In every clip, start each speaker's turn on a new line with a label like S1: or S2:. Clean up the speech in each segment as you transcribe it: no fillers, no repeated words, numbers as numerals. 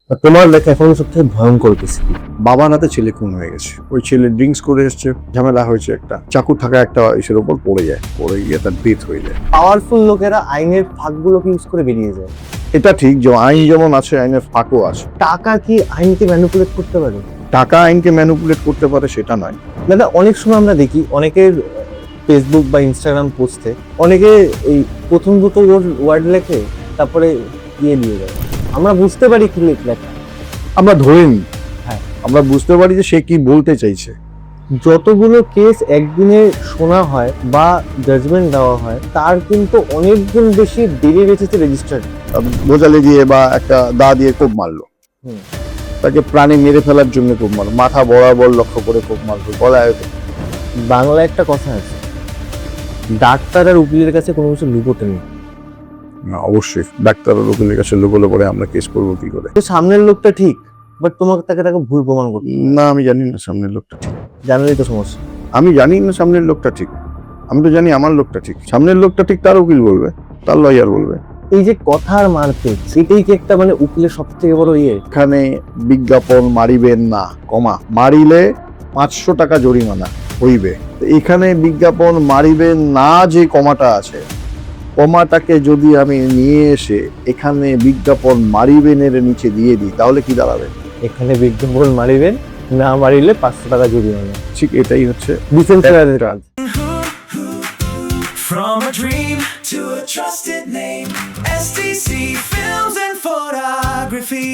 S1: তোমার লেখা এখন সবথেকে ভয়ঙ্কর কেস কি?
S2: বাবা নাতে ছেলে খুন হয়ে গেছে। ওই ছেলে ড্রিঙ্কস করে এসছে, ঝামেলা হয়েছে, একটা চাকু থাকা একটা ইসের উপর পড়ে গিয়ে তার ডেথ হয়ে যায়।
S1: পাওয়ারফুল লোকেরা আইনের ফাঁকগুলোকে ইউজ করে বেরিয়ে যায়।
S2: এটা ঠিক যে আইন যেমন আছে, আইনের ফাঁকও আছে।
S1: টাকা কি আইনকে ম্যানিপুলেট করতে পারে?
S2: টাকা আইনকে ম্যানিপুলেট করতে পারে সেটা নয়।
S1: দাদা, অনেক সময় আমরা দেখি অনেকের ফেসবুক বা ইনস্টাগ্রাম পোস্টে অনেকে এই প্রথম দুটো ওয়ার্ড লেখে, তারপরে দিয়ে দেয়। আমরা বুঝতে পারি কি লেখা।
S2: আমরা ধরে নিই,
S1: হ্যাঁ,
S2: আমরা বুঝতে পারি যে সে কি বলতে চাইছে।
S1: যতগুলো কেস একদিনে শোনা হয় বা জাজমেন্ট দেওয়া হয়, তার কিন্তু অনেক গুণ বেশি দেরি বেঁচেছে রেজিস্টার্ড।
S2: বোঝালে দিয়ে বা একটা দা দিয়ে কোপ মারলো,
S1: হুম।
S2: তাকে প্রাণে মেরে ফেলার জন্য কোপ মারলো, মাথা বরাবর লক্ষ্য করে কোপ মারলো, গলায়।
S1: বাংলায় একটা কথা আছে, ডাক্তার আর উকিলের কাছে কোনো কিছু লুকোতে নেই।
S2: না, অবশ্যই ডাক্তার আর উকিলের কাছে লুকোলে পরে আমরা কেস করবো কি করে?
S1: তো সামনের লোকটা ঠিক, বাট তোমাকে তাকে ভুল প্রমাণ করতে হবে।
S2: না, আমি জানি না সামনের লোকটা ঠিক।
S1: জানলেই তো সমস্যা।
S2: আমি জানি না সামনের লোকটা ঠিক, আমি তো জানি আমার লোকটা ঠিক। সামনের লোকটা ঠিক তার উকিল বলবে, তার লয়ার বলবে।
S1: এই যে কথার মারপিট, সেটাই কি একটা মানে উকিলের সব থেকে বড় ইয়ে?
S2: এখানে বিজ্ঞাপন মারিবেন না, কমা মারিলে 500 টাকা জরিমানা হইবে। এখানে বিজ্ঞাপন মারিবেন না যে কমাটা আছে, কমাটাকে যদি আমি নিয়ে এসে এখানে বিজ্ঞাপন মারিবেনের নিচে দিয়ে দিই, তাহলে কি দাঁড়াবে?
S1: এখানে বিজ্ঞাপন মারিবেন, না মারিলে 500 টাকা জরিমানা।
S2: ঠিক এটাই হচ্ছে
S1: ডিফেন্স লয়ারের কাজ।
S3: From a dream to a trusted name, STC Films and Photography.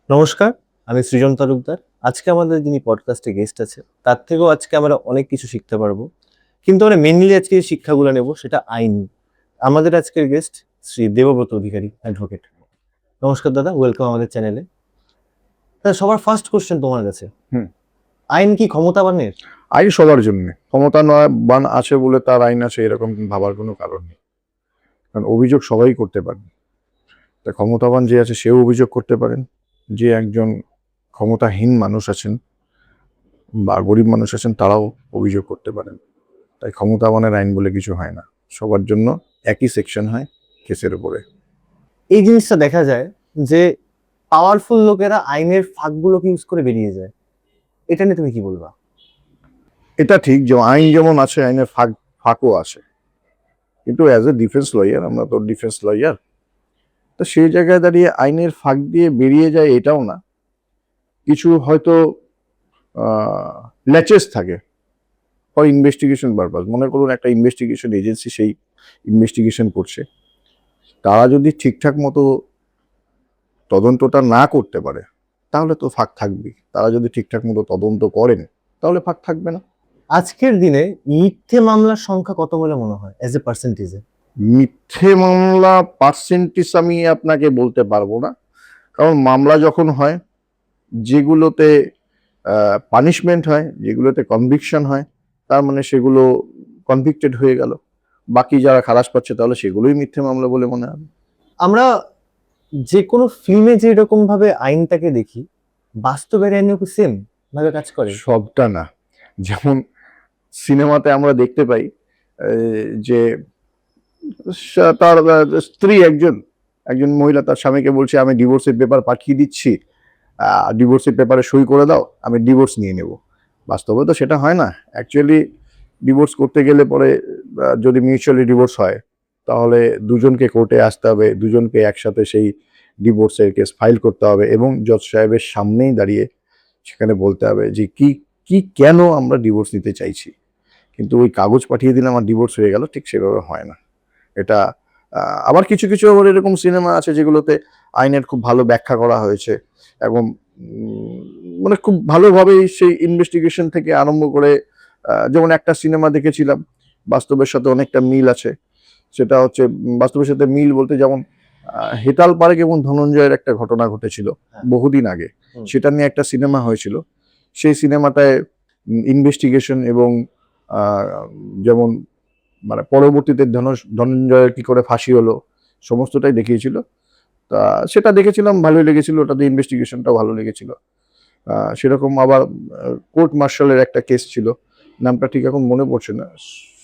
S1: নমস্কার, আমি সৃজন তালুকদার। আজকে আমাদের যিনি পডকাস্টে গেস্ট আছে, তার থেকেও আজকে আমরা অনেক কিছু শিখতে পারবো, কিন্তু আমরা মেনলি আজকে যে শিক্ষাগুলো নেব সেটা আইন। আমাদের আজকের গেস্ট শ্রী দেবব্রত অধিকারী, অ্যাডভোকেট। নমস্কার দাদা, ওয়েলকাম আমাদের চ্যানেলে। সবার ফার্স্ট কোশ্চেন তোমার কাছে, আইন কি ক্ষমতাবানের?
S2: আইন সবার জন্য ক্ষমতা নয় বান আছে বলে তার আইন আছে এরকম ভাবার কোনো কারণ নেই। কারণ অভিযোগ সবাই করতে পারেন। তা ক্ষমতাবান যে আছে সেও অভিযোগ করতে পারেন, যে একজন ক্ষমতাহীন মানুষ আছেন বা গরিব মানুষ আছেন তারাও অভিযোগ করতে পারেন। তাই ক্ষমতাবানের আইন বলে কিছু হয় না, সবার জন্য একই সেকশন হয় কেসের উপরে।
S1: এই জিনিসটা দেখা যায় যে পাওয়ারফুল লোকেরা আইনের ফাঁকগুলোকে ইউজ করে বেরিয়ে যায়। এটা নিয়ে তুমি কি বলবা?
S2: এটা ঠিক যে আইন যেমন আছে, আইনের ফাঁকও আছে। কিন্তু অ্যাজ এ ডিফেন্স লয়ার, আমরা তো ডিফেন্স লয়ার, তো সেই জায়গায় দাঁড়িয়ে আইনের ফাঁক দিয়ে বেরিয়ে যায় এটাও না। কিছু হয়তো ল্যাচেস থাকে ফর ইনভেস্টিগেশন পারপাস। মনে করুন একটা ইনভেস্টিগেশন এজেন্সি সেই ইনভেস্টিগেশন করছে, তারা যদি ঠিকঠাক মতো তদন্তটা না করতে পারে তাহলে তো ফাঁক থাকবেই। তারা যদি ঠিকঠাক মতো তদন্ত করেন তাহলে ফাঁক থাকবে না।
S1: আজকের দিনে মিথ্যে মামলার সংখ্যা কত বলে মনে হয় অ্যাজ এ পার্সেন্টেজে?
S2: মিথ্যে মামলা পার্সেন্টেজ আমি আপনাকে বলতে পারবো না, কারণ মামলা যখন হয়, যেগুলোতে পানিশমেন্ট হয়, যেগুলোতে কনভিকশন হয়, তার মানে সেগুলো কনভিক্টেড হয়ে গেল। বাকি যারা খালাস পাচ্ছে তাহলে সেগুলোই মিথ্যে মামলা বলে মনে হবে।
S1: আমরা যে কোনো ফিল্মে যে এরকম ভাবে আইনটাকে দেখি, বাস্তবের আইনও কি সেম ভাবে কাজ করে?
S2: সবটা না। যেমন সিনেমাতে আমরা দেখতে পাই যে তার স্ত্রী, একজন মহিলা তার স্বামীকে বলছে আমি ডিভোর্সের পেপার পাঠিয়ে দিচ্ছি, ডিভোর্সের পেপারে সই করে দাও, আমি ডিভোর্স নিয়ে নেব। বাস্তবে তো সেটা হয় না। অ্যাকচুয়ালি ডিভোর্স করতে গেলে পরে যদি মিউচুয়ালি ডিভোর্স হয় তাহলে দুজনকে কোর্টে আসতে হবে, দুজনকে একসাথে সেই ডিভোর্সের কেস ফাইল করতে হবে এবং জজ সাহেবের সামনেই দাঁড়িয়ে সেখানে বলতে হবে যে কি কেন আমরা ডিভোর্স নিতে চাইছি। কিন্তু ওই কাগজ পাঠিয়ে দিলে আমার ডিভোর্স হয়ে গেল, ঠিক সেভাবে হয় না এটা। আবার কিছু কিছু আবার এরকম সিনেমা আছে যেগুলোতে আইনের খুব ভালো ব্যাখ্যা করা হয়েছে এবং মানে খুব ভালোভাবে সেই ইনভেস্টিগেশন থেকে আরম্ভ করে, যেমন একটা সিনেমা দেখেছিলাম বাস্তবের সাথে অনেকটা মিল আছে। সেটা হচ্ছে বাস্তবের সাথে মিল বলতে যেমন হেতাল পার্ক এবং ধনঞ্জয়ের একটা ঘটনা ঘটেছিল বহুদিন আগে, সেটা নিয়ে একটা সিনেমা হয়েছিল। সেই সিনেমাটায় ইনভেস্টিগেশন এবং যেমন মানে পরবর্তীতে ধনঞ্জয়ের কি করে ফাঁসি হলো সমস্তটাই দেখিয়েছিল। তা সেটা দেখেছিলাম, ভালোই লেগেছিল, ওটাতে ইনভেস্টিগেশনটাও ভালো লেগেছিল। সেরকম আবার কোর্ট মার্শালের একটা কেস ছিল, নামটা ঠিক এখন মনে পড়ছে না,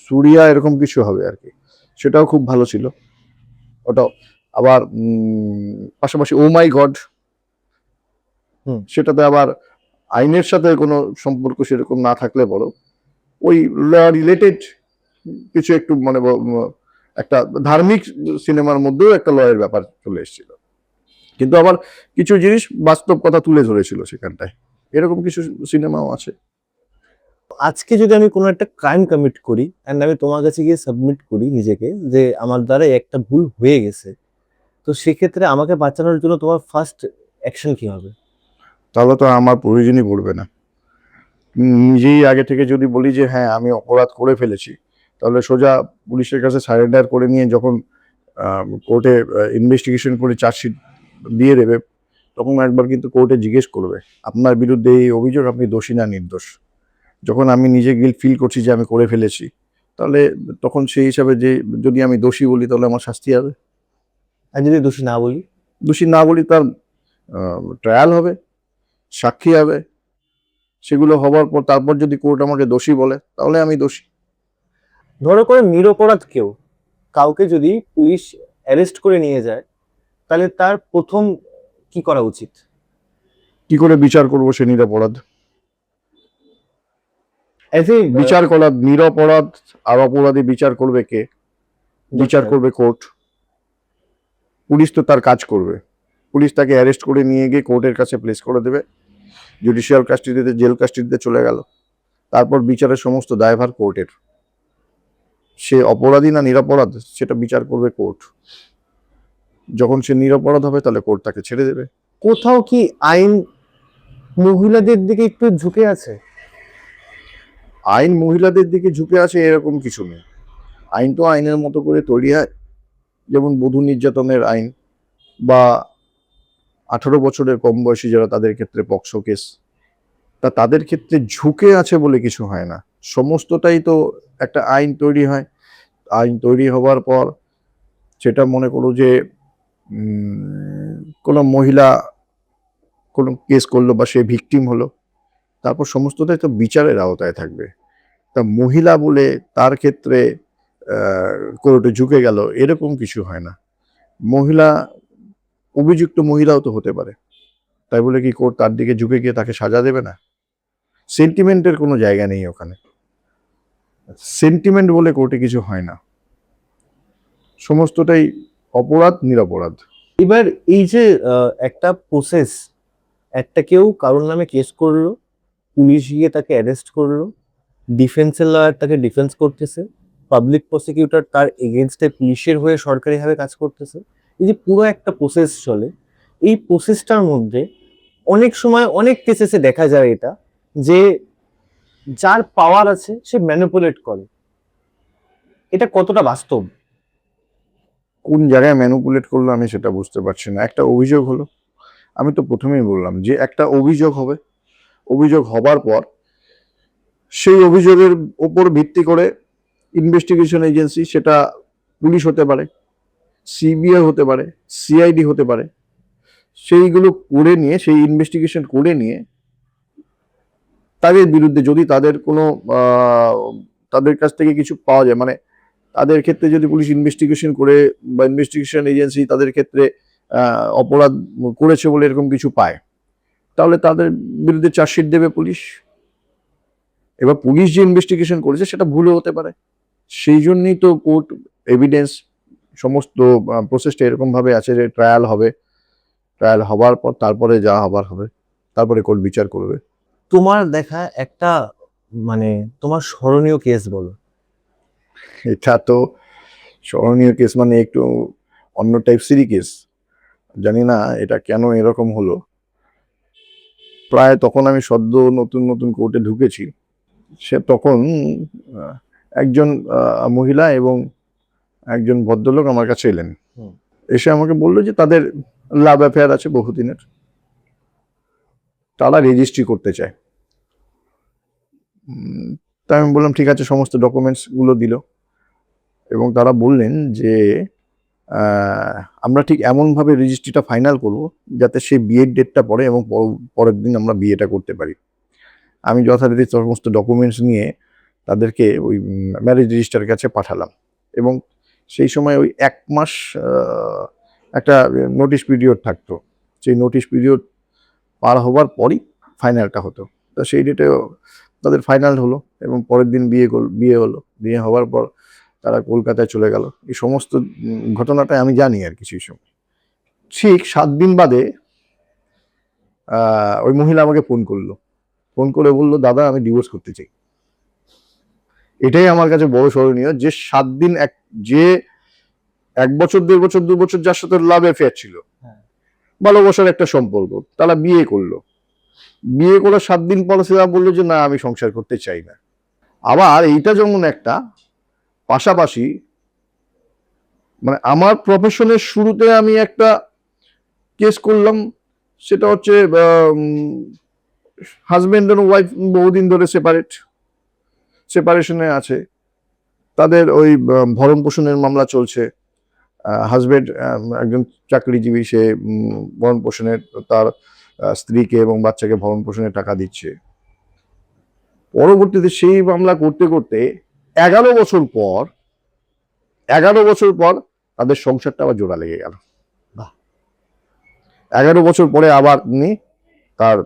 S2: সুরিয়া এরকম কিছু হবে আর কি, সেটাও খুব ভালো ছিল ওটাও। আবার পাশাপাশি ও মাই গড,
S1: হুম।
S2: সেটাতে আবার আইনের সাথে কোনো সম্পর্ক সেরকম না থাকলে বলো, ওই ল রিলেটেড কিছু একটু মানে একটা ধার্মিক সিনেমার মধ্যেও একটা লয়ের ব্যাপার চলে এসেছিল, কিন্তু আবার কিছু জিনিস বাস্তব কথা তুলে ধরেছিল সেখানটায়। এরকম কিছু সিনেমাও আছে।
S1: আজকে যদি আমি কোনো একটা ক্রাইম কমিট করি অ্যান্ড আমি তোমার কাছে গিয়ে সাবমিট করি নিজেকে যে আমার দ্বারা একটা ভুল হয়ে গেছে, তো সেক্ষেত্রে আমাকে বাঁচানোর জন্য তোমার ফার্স্ট অ্যাকশন কি হবে?
S2: তাহলে তো আমার প্রয়োজনই পড়বে না। নিজেই আগে থেকে যদি বলি যে হ্যাঁ আমি অপরাধ করে ফেলেছি, তাহলে সোজা পুলিশের কাছে সারেন্ডার করে নিয়ে যখন কোর্টে ইনভেস্টিগেশন করে চার্জশিট দিয়ে দেবে, তখন একবার কিন্তু কোর্টে জিজ্ঞেস করবে আপনার বিরুদ্ধে এই অভিযোগ, আপনি দোষী না নির্দোষ। যখন আমি নিজে গিল্ট ফিল করছি যে আমি করে ফেলেছি, তাহলে তখন সেই হিসাবে যে যদি আমি দোষী বলি তাহলে আমার শাস্তি হবে।
S1: আর যদি দোষী না বলি?
S2: দোষী না বলি তার ট্রায়াল হবে, সাক্ষী হবে, সেগুলো হবার পর তারপর যদি কোর্ট আমাকে দোষী বলে তাহলে আমি দোষী।
S1: ধরো করে নিরপরাধ কেউ, কাউকে যদি পুলিশ অ্যারেস্ট করে নিয়ে যায়, তাহলে তার প্রথম কি করা উচিত?
S2: কি করে বিচার করবো সে নিরপরাধ?
S1: অ্যাজ এ
S2: বিচার করা নিরপরাধ আর অপরাধী বিচার করবে কে? বিচার করবে কোর্ট। পুলিশ তো তার কাজ করবে। পুলিশ তাকে অ্যারেস্ট করে নিয়ে গিয়ে কোর্টের কাছে প্লেস করে দেবে, জুডিশিয়াল কাস্টডিতে, জেল কাস্টডিতে চলে গেল। তারপর বিচারের সমস্ত দায়ভার কোর্টের। সে অপরাধী না নিরপরাধ সেটা বিচার করবে কোর্ট। যখন সে নিরপরাধ হবে তাহলে কোর্ট তাকে ছেড়ে দেবে।
S1: কোথাও কি আইন মহিলাদের দিকে একটু ঝুঁকে আছে?
S2: আইন মহিলাদের দিকে ঝুঁকে আছে এরকম কিছু নেই। আইন তো আইনের মতো করে তৈরি হয়। যেমন বধূ নির্যাতনের আইন বা 18 বছরের কম বয়সী যারা, তাদের ক্ষেত্রে পক্সো কেস, তাদের ক্ষেত্রে ঝুঁকে আছে বলে কিছু হয় না। সমস্তটাই তো একটা আইন তৈরি হয়। আইন তৈরি হবার পর সেটা মনে করো যে কোনো মহিলা কোনো কেস করলো বা সে ভিকটিম হলো, তারপর সমস্তটাই তো বিচারের আওতায় থাকবে। তা মহিলা বলে তার ক্ষেত্রে কোর্টে ঝুঁকে গেল এরকম কিছু হয় না। মহিলা, অভিযুক্ত মহিলাও তো হতে পারে, তাই বলে কি কোর্ট তার দিকে ঝুঁকে গিয়ে তাকে সাজা দেবে না? সেন্টিমেন্টের কোনো জায়গা নেই ওখানে। সেন্টিমেন্ট বলে কোর্টে কিছু হয় না, সমস্তটাই অপরাধ নিরপরাধ।
S1: এবার এই যে একটা প্রসেস, একটা কেউ কারোর নামে কেস করলো, পুলিশ গিয়ে তাকে অ্যারেস্ট করলো, ডিফেন্সের লয়ার তাকে ডিফেন্স করতেছে, পাবলিক প্রসিকিউটর তার এগেনস্টে পুলিশের হয়ে সরকারিভাবে কাজ করতেছে, এই যে পুরো একটা প্রসেস চলে, এই প্রসেসটার মধ্যে অনেক সময় অনেক কেসেসে দেখা যায় এটা যে যার পাওয়ার আছে সে ম্যানিপুলেট করে। এটা কতটা বাস্তব?
S2: কোন জায়গায় ম্যানিপুলেট করলো আমি সেটা বুঝতে পারছি না। একটা অভিযোগ হলো, আমি তো প্রথমেই বললাম যে একটা অভিযোগ হবে, অভিযোগ হবার পর সেই অভিযোগের ওপর ভিত্তি করে ইনভেস্টিগেশন এজেন্সি, সেটা পুলিশ হতে পারে, সিবিআই হতে পারে, সিআইডি হতে পারে, সেইগুলো করে নিয়ে, সেই ইনভেস্টিগেশন করে নিয়ে তাদের বিরুদ্ধে যদি তাদের কোনো তাদের কাছ থেকে কিছু পাওয়া যায়, মানে তাদের ক্ষেত্রে যদি পুলিশ ইনভেস্টিগেশন করে বা ইনভেস্টিগেশন এজেন্সি তাদের ক্ষেত্রে অপরাধ করেছে বলে এরকম কিছু পায়, তাহলে তাদের বিরুদ্ধে চার্জশিট দেবে পুলিশ। এবার পুলিশ যে ইনভেস্টিগেশন করেছে সেটা ভুলও হতে পারে, সেই জন্যই তো কোর্ট এভিডেন্স সমস্ত প্রসেসটা এরকম ভাবে আছে যে ট্রায়াল হবে, ট্রায়াল হবার পর তারপরে যা হবার হবে, তারপরে কোর্ট বিচার করবে।
S1: তোমার দেখা একটা মানে তোমার স্মরণীয় কেস বলো।
S2: এটা তো স্মরণীয় কেস মানে একটু অন্য টাইপসেরই কেস, জানি না এটা কেন এরকম হলো। প্রায় তখন আমি সদ্য নতুন নতুন কোর্টে ঢুকেছি, সে তখন একজন মহিলা এবং একজন ভদ্রলোক আমার কাছে এলেন। এসে আমাকে বললো যে তাদের লাভ অ্যাফেয়ার আছে বহুদিনের, তারা রেজিস্ট্রি করতে চায়। তাই আমি বললাম ঠিক আছে, সমস্ত ডকুমেন্টস গুলো দিল এবং তারা বললেন যে আমরা ঠিক এমনভাবে রেজিস্ট্রিটা ফাইনাল করব যাতে সেই বিয়ের ডেটটা পড়ে এবং পরের দিন আমরা বিয়েটা করতে পারি। আমি যথারীতি সমস্ত ডকুমেন্টস নিয়ে তাদেরকে ওই ম্যারেজ রেজিস্ট্রারের কাছে পাঠালাম এবং সেই সময় ওই 1 মাস একটা নোটিশ পিরিয়ড থাকতো, সেই নোটিশ পিরিয়ড পার হবার পরই ফাইনালটা হতো। তো সেই ডেটেও তাদের ফাইনাল হলো এবং পরের দিন বিয়ে হলো, বিয়ে হওয়ার পর তারা কলকাতায় চলে গেল। এই সমস্ত ঘটনাটা আমি জানি আর কি সেই সময়। ঠিক 7 দিন বাদে ওই মহিলা আমাকে ফোন করলো, ফোন করে বললো, দাদা আমি ডিভোর্স করতে চাই। এটাই আমার কাছে বড় স্মরণীয়, যে 7 দিন যে 1 বছর 1.5 বছর 2 বছর যার সাথে লাভ অ্যাফেয়ার ছিল, ভালোবাসার একটা সম্পর্ক, তারা বিয়ে করলো, বিয়ে করে 7 দিন পরে সেটা বললো যে না আমি সংসার করতে চাই না। আবার এইটা যেমন একটা পাশাপাশি, মানে আমার প্রফেশনের শুরুতে আমি একটা কেস করলাম, সেটা হচ্ছে হাজবেন্ড এন্ড ওয়াইফ বহুদিন ধরে সেপারেশনে আছে, তাদের ওই ভরণ পোষণের মামলা চলছে। হাজবেন্ড একজন চাকরিজীবী, সে ভরণ পোষণের তার স্ত্রীকে এবং বাচ্চাকে ভরণ পোষণের টাকা দিচ্ছে। পরবর্তীতে সেই মামলা করতে করতে 11 বছর পর তাদের সংসারটা আবার জোড়া লেগে গেল। 11 বছর পরে আবার উনি তার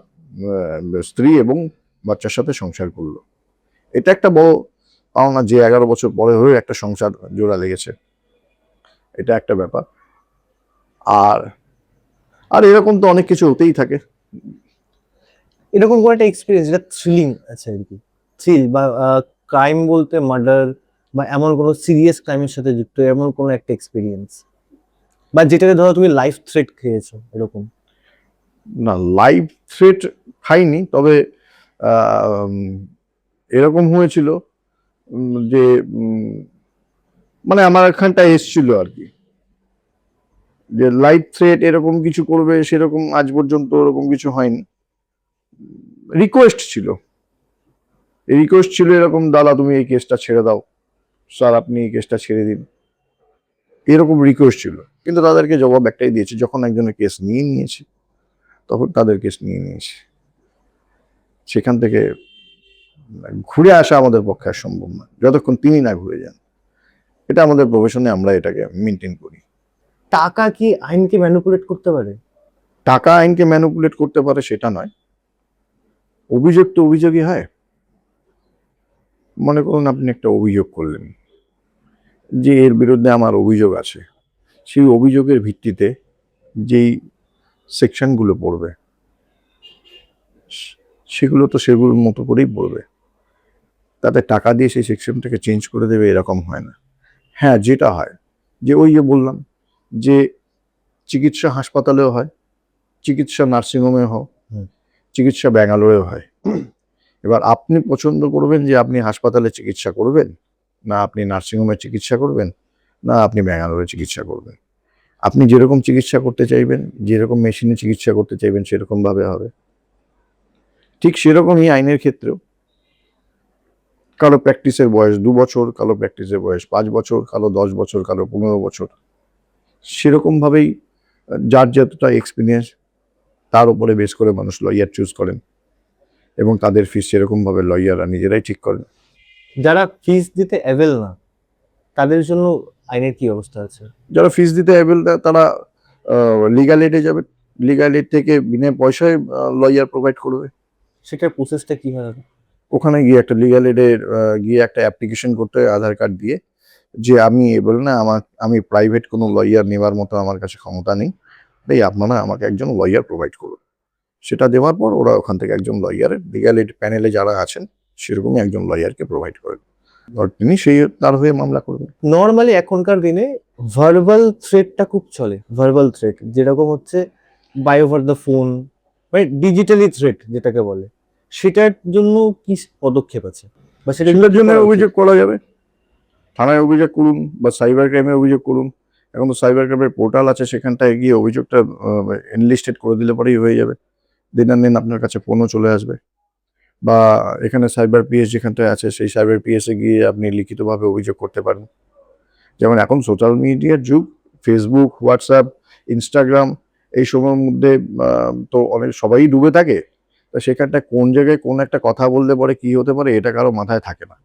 S2: স্ত্রী এবং বাচ্চার সাথে সংসার করলো। এটা একটা বড় পাওনা যে 11 বছর পরে হয়ে একটা সংসার জোড়া লেগেছে, এটা একটা ব্যাপার। আর আর এরকম তো অনেক কিছু হতেই থাকে।
S1: এরকম কোনো একটা এক্সপিরিয়েন্স যেটা থ্রিলিং আছে আর কি, থ্রিল বা ক্রাইম বলতে মার্ডার বা এমন কোনো সিরিয়াস ক্রাইমের সাথে যুক্ত এমন কোনো একটা এক্সপিরিয়েন্স, বা যেটাতে ধরো তুমি লাইফ থ্রেট খেয়েছো এরকম?
S2: না, লাইভ থ্রেট খাইনি, তবে এরকম হয়েছিল যে মানে আমার এখানটা এসছিল আর কি, যে লাইভ থ্রেট এরকম কিছু করবে সেরকম আজ পর্যন্ত ওরকম কিছু হয়নি। রিকোয়েস্ট ছিল এরকম, দাদা তুমি এই কেসটা ছেড়ে দাও, স্যার আপনি এই কেসটা ছেড়ে দিন, এরকম রিকোয়েস্ট ছিল। কিন্তু তাদেরকে জবাব একটাই দিয়েছে, যখন একজনের কেস নিয়ে নিয়েছে তখন তাদের কেস নিয়ে নিয়েছে, সেখান থেকে ঘুরে আসা আমাদের পক্ষে আর সম্ভব না যতক্ষণ তিনি না ঘুরে যান। এটা আমাদের প্রফেশনে আমরা এটাকে মেনটেন করি।
S1: টাকা কি আইনকে ম্যানিপুলেট করতে পারে?
S2: টাকা আইনকে ম্যানিপুলেট করতে পারে সেটা নয়, অভিযোগ তো অভিযোগই হয়। মনে করুন আপনি একটা অভিযোগ করলেন যে এর বিরুদ্ধে আমার অভিযোগ আছে, সেই অভিযোগের ভিত্তিতে যেই সেকশনগুলো পড়বে সেগুলো তো সেগুলোর মতো করেই পড়বে, তাতে টাকা দিয়ে সেই সেকশনটাকে চেঞ্জ করে দেবে এরকম হয় না। হ্যাঁ, যেটা হয় যে ওই যে বললাম যে চিকিৎসা হাসপাতালেও হয়, চিকিৎসা নার্সিংহোমে হয়, চিকিৎসা ব্যাঙ্গালোরেও হয়। এবার আপনি পছন্দ করবেন যে আপনি হাসপাতালে চিকিৎসা করবেন, না আপনি নার্সিংহোমে চিকিৎসা করবেন, না আপনি ব্যাঙ্গালোরে চিকিৎসা করবেন। আপনি যেরকম চিকিৎসা করতে চাইবেন, যেরকম মেশিনে চিকিৎসা করতে চাইবেন সেরকম ভাবে হবে। ঠিক সেরকমই আইনের ক্ষেত্রেও কারো প্র্যাকটিসের বয়স 2 বছর, কারো প্র্যাকটিসের বয়স 5 বছর, কারো 10 বছর, কারো 15 বছর, সেরকম ভাবেই যার যতটা এক্সপিরিয়েন্স তার উপরে বেস করে মানুষ লয়ার চুজ করেন এবং তাদের ফিস সেরকম ভাবে লয়াররা নিজেরাই ঠিক করেন।
S1: যারা ফিস দিতে অ্যাভেল না তাদের জন্য আইনের কি অবস্থা আছে?
S2: যারা ফিস দিতে অ্যাভেল না তারা লিগ্যাল এডে যাবে, লিগ্যাল এড থেকে বিনা পয়সায় লয়ার প্রোভাইড করবে।
S1: সেটার প্রসেসটা কি হয়?
S2: ওখানে গিয়ে একটা লিগ্যাল এডে গিয়ে একটা অ্যাপ্লিকেশন করতে হয় আধার কার্ড দিয়ে, যে আমি এবল না, আমি প্রাইভেট কোনো লয়ার নেওয়ার মতো আমার কাছে ক্ষমতা নেই, তাই আপনারা আমাকে একজন লয়ার প্রোভাইড করুন। সেটা দেওয়ার পর ওরা ওখান থেকে একজন লয়ারের লিগ্যাল এড প্যানেলে যারা আছেন সেরকমই একজন লয়ারকে প্রোভাইড করেন, আর তিনি সেই তার হয়ে মামলা করবেন।
S1: নর্মালি এখনকার দিনে ভার্বাল থ্রেটটা খুব চলে, ভার্বাল থ্রেট যেরকম হচ্ছে বাই ওভার দ্য ফোন, মানে ডিজিটালি থ্রেট যেটাকে বলে, সেটার জন্য কি পদক্ষেপ আছে বা সেটার
S2: সেটার জন্য অভিযোগ করা যাবে, থানায় অভিযোগ করুন বা সাইবার ক্রাইমে অভিযোগ করুন। এখন তো সাইবার ক্রাইমের পোর্টাল আছে, সেখানটায় গিয়ে অভিযোগটা এনলিস্টেড করে দিলে পরেই হয়ে যাবে, দিন আপনার কাছে ফোনও চলে আসবে। বা এখানে সাইবার পিএস যেখানটায় আছে সেই সাইবার পিএসে গিয়ে আপনি লিখিতভাবে অভিযোগ করতে পারেন। যেমন এখন সোশ্যাল মিডিয়ার যুগ, ফেসবুক, হোয়াটসঅ্যাপ, ইনস্টাগ্রাম, এই সময়ের মধ্যে তো অনেক সবাই ডুবে থাকে, তা সেখানটায় কোন জায়গায় কোন একটা কথা বললে পরে কি হতে পারে এটা কারো মাথায় থাকে না।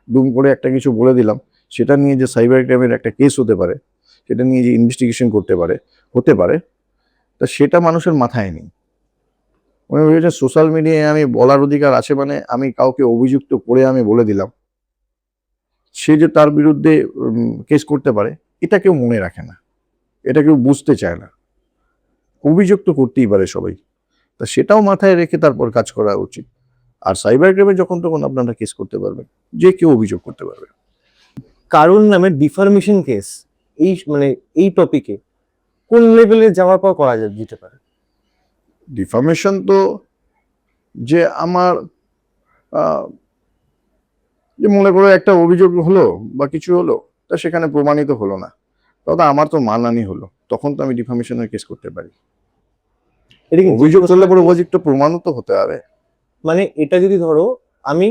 S2: দুম করে একটা কিছু বলে দিলাম, সেটা নিয়ে যে সাইবার ক্রাইমের একটা কেস হতে পারে সেটা নিয়ে যে ইনভেস্টিগেশন হতে পারে, তা সেটা মানুষের মাথায় নেই। উনি ভেবেছেন সোশ্যাল মিডিয়ায় আমি বলার অধিকার আছে মানে আমি কাউকে অভিযুক্ত করে আমি বলে দিলাম, সে যে তার বিরুদ্ধে কেস করতে পারে এটা কেউ মনে রাখে না, এটা কেউ বুঝতে চায় না। অভিযোগ তো করতেই পারে সবাই, তা সেটাও মাথায় রেখে তারপর কাজ করা উচিত। আর সাইবার ক্রাইমে যখন তখন আপনারা কেস করতে পারবেন, যে কেউ অভিযোগ করতে পারবে।
S1: কারোর নামে ডিফরমেশন কেস এই টপিকে কোন লেভেলে যাওয়ার পর করা যেতে পারে?
S2: ডিফামেশন তো যে আমার যে মনে করো একটা অভিযোগ হলো বা কিছু হলো, তা সেখানে প্রমাণিত হলো না, তবে আমার তো মানহানি হলো, তখন তো আমি ডিফামেশনের কেস করতে পারি।
S1: এটা কি
S2: অভিযোগ করলে পরে অভিযোগটা প্রমাণিত হতে হবে।
S1: মানে এটা যদি ধরো আমি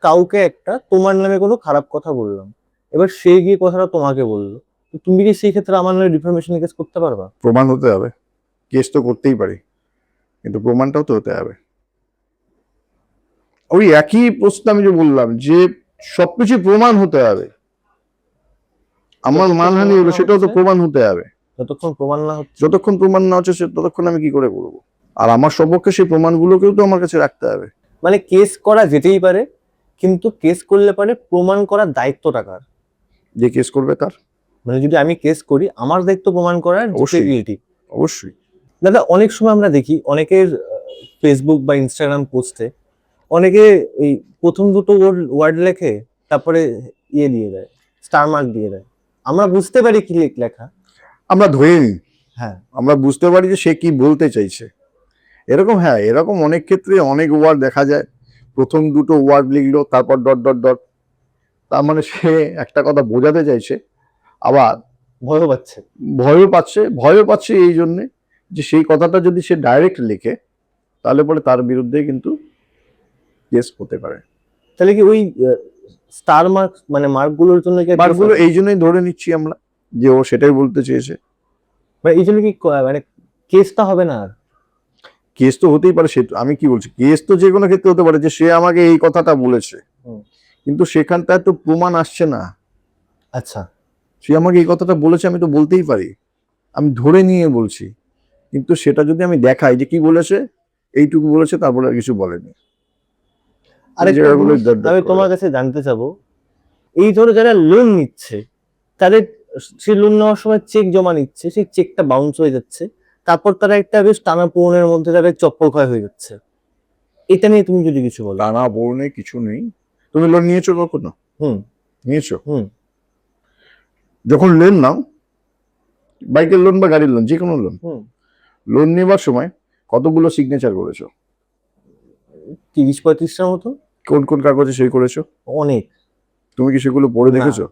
S1: কাউকে একটা তোমার নামে কোনো খারাপ কথা বললাম, এবার সে গিয়ে কথাটা তোমাকে বললো, তো তুমি কি সেই ক্ষেত্রে আমার নামে ডিফামেশন কেস করতে পারবা?
S2: প্রমাণ হতে হবে, কেস তো করতেই পারি, কিন্তু প্রমাণটাও তো হতে হবে। ওই একই প্রশ্ন আমি যে বললাম যে সবকিছু প্রমাণ হতে হবে। আমার মানহানি হলো সেটাও তো প্রমাণ হতে হবে।
S1: যতক্ষণ প্রমাণ না হচ্ছে
S2: যতক্ষণ প্রমাণ না হচ্ছে ততক্ষণ আমি কি করে করবো? আর আমার সপক্ষে সেই প্রমাণগুলোকেও তো আমার কাছে রাখতে হবে।
S1: মানে কেস করা যেতেই পারে, কিন্তু কেস করলে পারে প্রমাণ করার দায়িত্বটা কার?
S2: যে কেস করবে তার।
S1: মানে যদি আমি কেস করি আমার দায়িত্ব প্রমাণ করার
S2: অবশ্যই।
S1: গিলটি।
S2: অবশ্যই।
S1: দাদা অনেক সময় আমরা দেখি অনেকের ফেসবুক বা ইনস্টাগ্রাম পোস্টে অনেকে এই প্রথম দুটো ওয়ার্ড লেখে, তারপরে দিয়ে দেয়, স্টার মার্ক দিয়ে দেয়। আমরা বুঝতে পারি কি লেখা,
S2: আমরা ধরে নিই,
S1: হ্যাঁ
S2: আমরা বুঝতে পারি যে সে কি বলতে চাইছে। এরকম এরকম অনেক ক্ষেত্রে অনেক ওয়ার্ড দেখা যায়, প্রথম দুটো ওয়ার্ড লিখলো তারপর ডট ডট ডট, তার মানে সে একটা কথা বোঝাতে চাইছে, আবার
S1: ভয়ও পাচ্ছে।
S2: ভয়ও পাচ্ছে এই জন্যে যে সেই কথাটা যদি সে ডাইরেক্ট লিখে তাহলে পরে তার বিরুদ্ধে কিন্তু কেস হতে পারে।
S1: তাহলে কি ওই স্টার মার্ক মানে মার্কগুলোর জন্য কি
S2: মার্কগুলো এই জন্যই ধরে নিচ্ছি আমরা যে ও সেটাই বলতে চেয়েছে।
S1: এই জন্য কি মানে কেসটা হবে না? আর
S2: কেস তো হতেই পারে, সে আমি কি বলছি, কেস তো যে কোনো ক্ষেত্রে হতে পারে যে সে আমাকে এই কথাটা বলেছে, কিন্তু সেখানটায় তো প্রমাণ আসছে না।
S1: আচ্ছা,
S2: সে আমাকে এই কথাটা বলেছে, আমি তো বলতেই পারি, আমি ধরে নিয়ে বলছি, কিন্তু সেটা যদি আমি দেখাই যে কি বলেছে, এইটুকু বলেছে তারপরে আর কিছু বলেনি।
S1: আরেকটা আমি তোমার কাছে জানতে চাবো, এই ধরো যারা লোন নিচ্ছে তাদের সে লোন নেওয়ার সময় চেক জমা নিচ্ছে, সেই চেকটা বাউন্স হয়ে যাচ্ছে, তারপর তারা একটা বেশ টানাপোড়েনের মধ্যে তাদের চপ্পল ক্ষয় হয়ে যাচ্ছে, এটা নিয়ে তুমি যদি কিছু বলো।
S2: টানা বর্ণে কিছু নেই। তুমি লোন নিয়েছো কখনো? নিয়েছো? যখন লোন নাও, বাইকের লোন বা গাড়ির লোন, যে কোনো লোন নেবার সময় কতগুলো সিগনেচার করেছো?
S1: 30-35টার মতো।
S2: কোন কোন কাগজে সই করেছো?
S1: অনেক।
S2: তুমি কি সেগুলো পড়ে দেখেছো?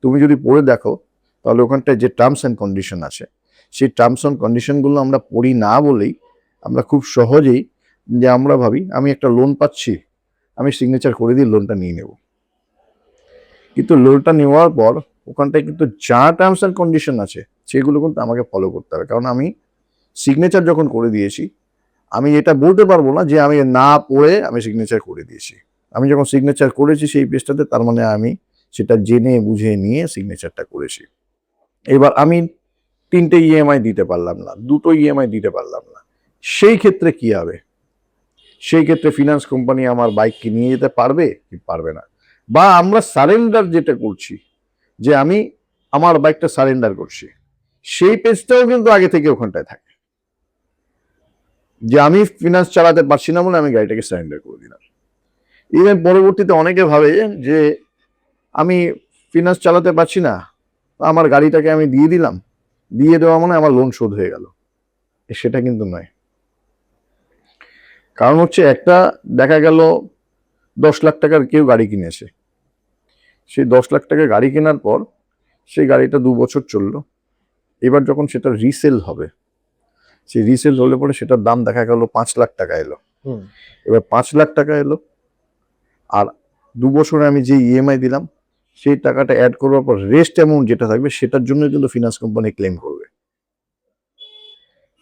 S2: তুমি যদি পড়ে দেখো তাহলে ওখানটায় যে টার্মস অ্যান্ড কন্ডিশন আছে, সেই টার্মস অ্যান্ড কন্ডিশন গুলো আমরা পড়ি না বলেই আমরা খুব সহজেই যে আমরা ভাবি আমি একটা লোন পাচ্ছি, আমি সিগনেচার করে দিয়ে লোনটা নিয়ে নেব। কিন্তু লোনটা নেওয়ার পর ওখানটায় কিন্তু যা টার্মস অ্যান্ড কন্ডিশন আছে সেগুলো কিন্তু আমাকে ফলো করতে হবে, কারণ আমি সিগনেচার যখন করে দিয়েছি আমি এটা বলতে পারবো না যে আমি না পড়ে আমি সিগনেচার করে দিয়েছি। আমি যখন সিগনেচার করেছি সেই পেজটাতে, তার মানে আমি সেটা জেনে বুঝে নিয়ে সিগনেচারটা করেছি। এবার আমি 3টে ইএমআই দিতে পারলাম না, 2টো ইএমআই দিতে পারলাম না, সেই ক্ষেত্রে কি হবে? সেই ক্ষেত্রে ফিনান্স কোম্পানি আমার বাইককে নিয়ে যেতে পারবে কি পারবে না? বা আমরা সারেন্ডার যেটা করছি, যে আমি আমার বাইকটা সারেন্ডার করছি, সেই পেজটাও কিন্তু আগে থেকে ওখানটায় থাকে যে আমি ফিনান্স চালাতে পারছি না বলে আমি গাড়িটাকে সারেন্ডার করে দিলাম। ইভেন পরবর্তীতে অনেকে ভাবে যে আমি ফিনান্স চালাতে পারছি না, আমার গাড়িটাকে আমি দিয়ে দিলাম, দিয়ে দেওয়া মানে আমার লোন শোধ হয়ে গেল। সেটা কিন্তু নয়। কারণ হচ্ছে একটা দেখা গেল 10 লাখ টাকার কেউ গাড়ি কিনেছে, সেই 10 লাখ টাকা গাড়ি কেনার পর সেই গাড়িটা 2 বছর চললো, এবার যখন সেটা রিসেল হবে, সেই রিসেল হলে পরে সেটার দাম দেখা গেল 5 লাখ টাকা এলো। এবার 5 লাখ টাকা এলো, আর 2 বছরে আমি যে ইএমআই দিলাম সেই টাকাটা অ্যাড করার পর রেস্ট অ্যামাউন্ট যেটা থাকবে সেটার জন্য কিন্তু ফিনান্স কোম্পানি ক্লেম করবে।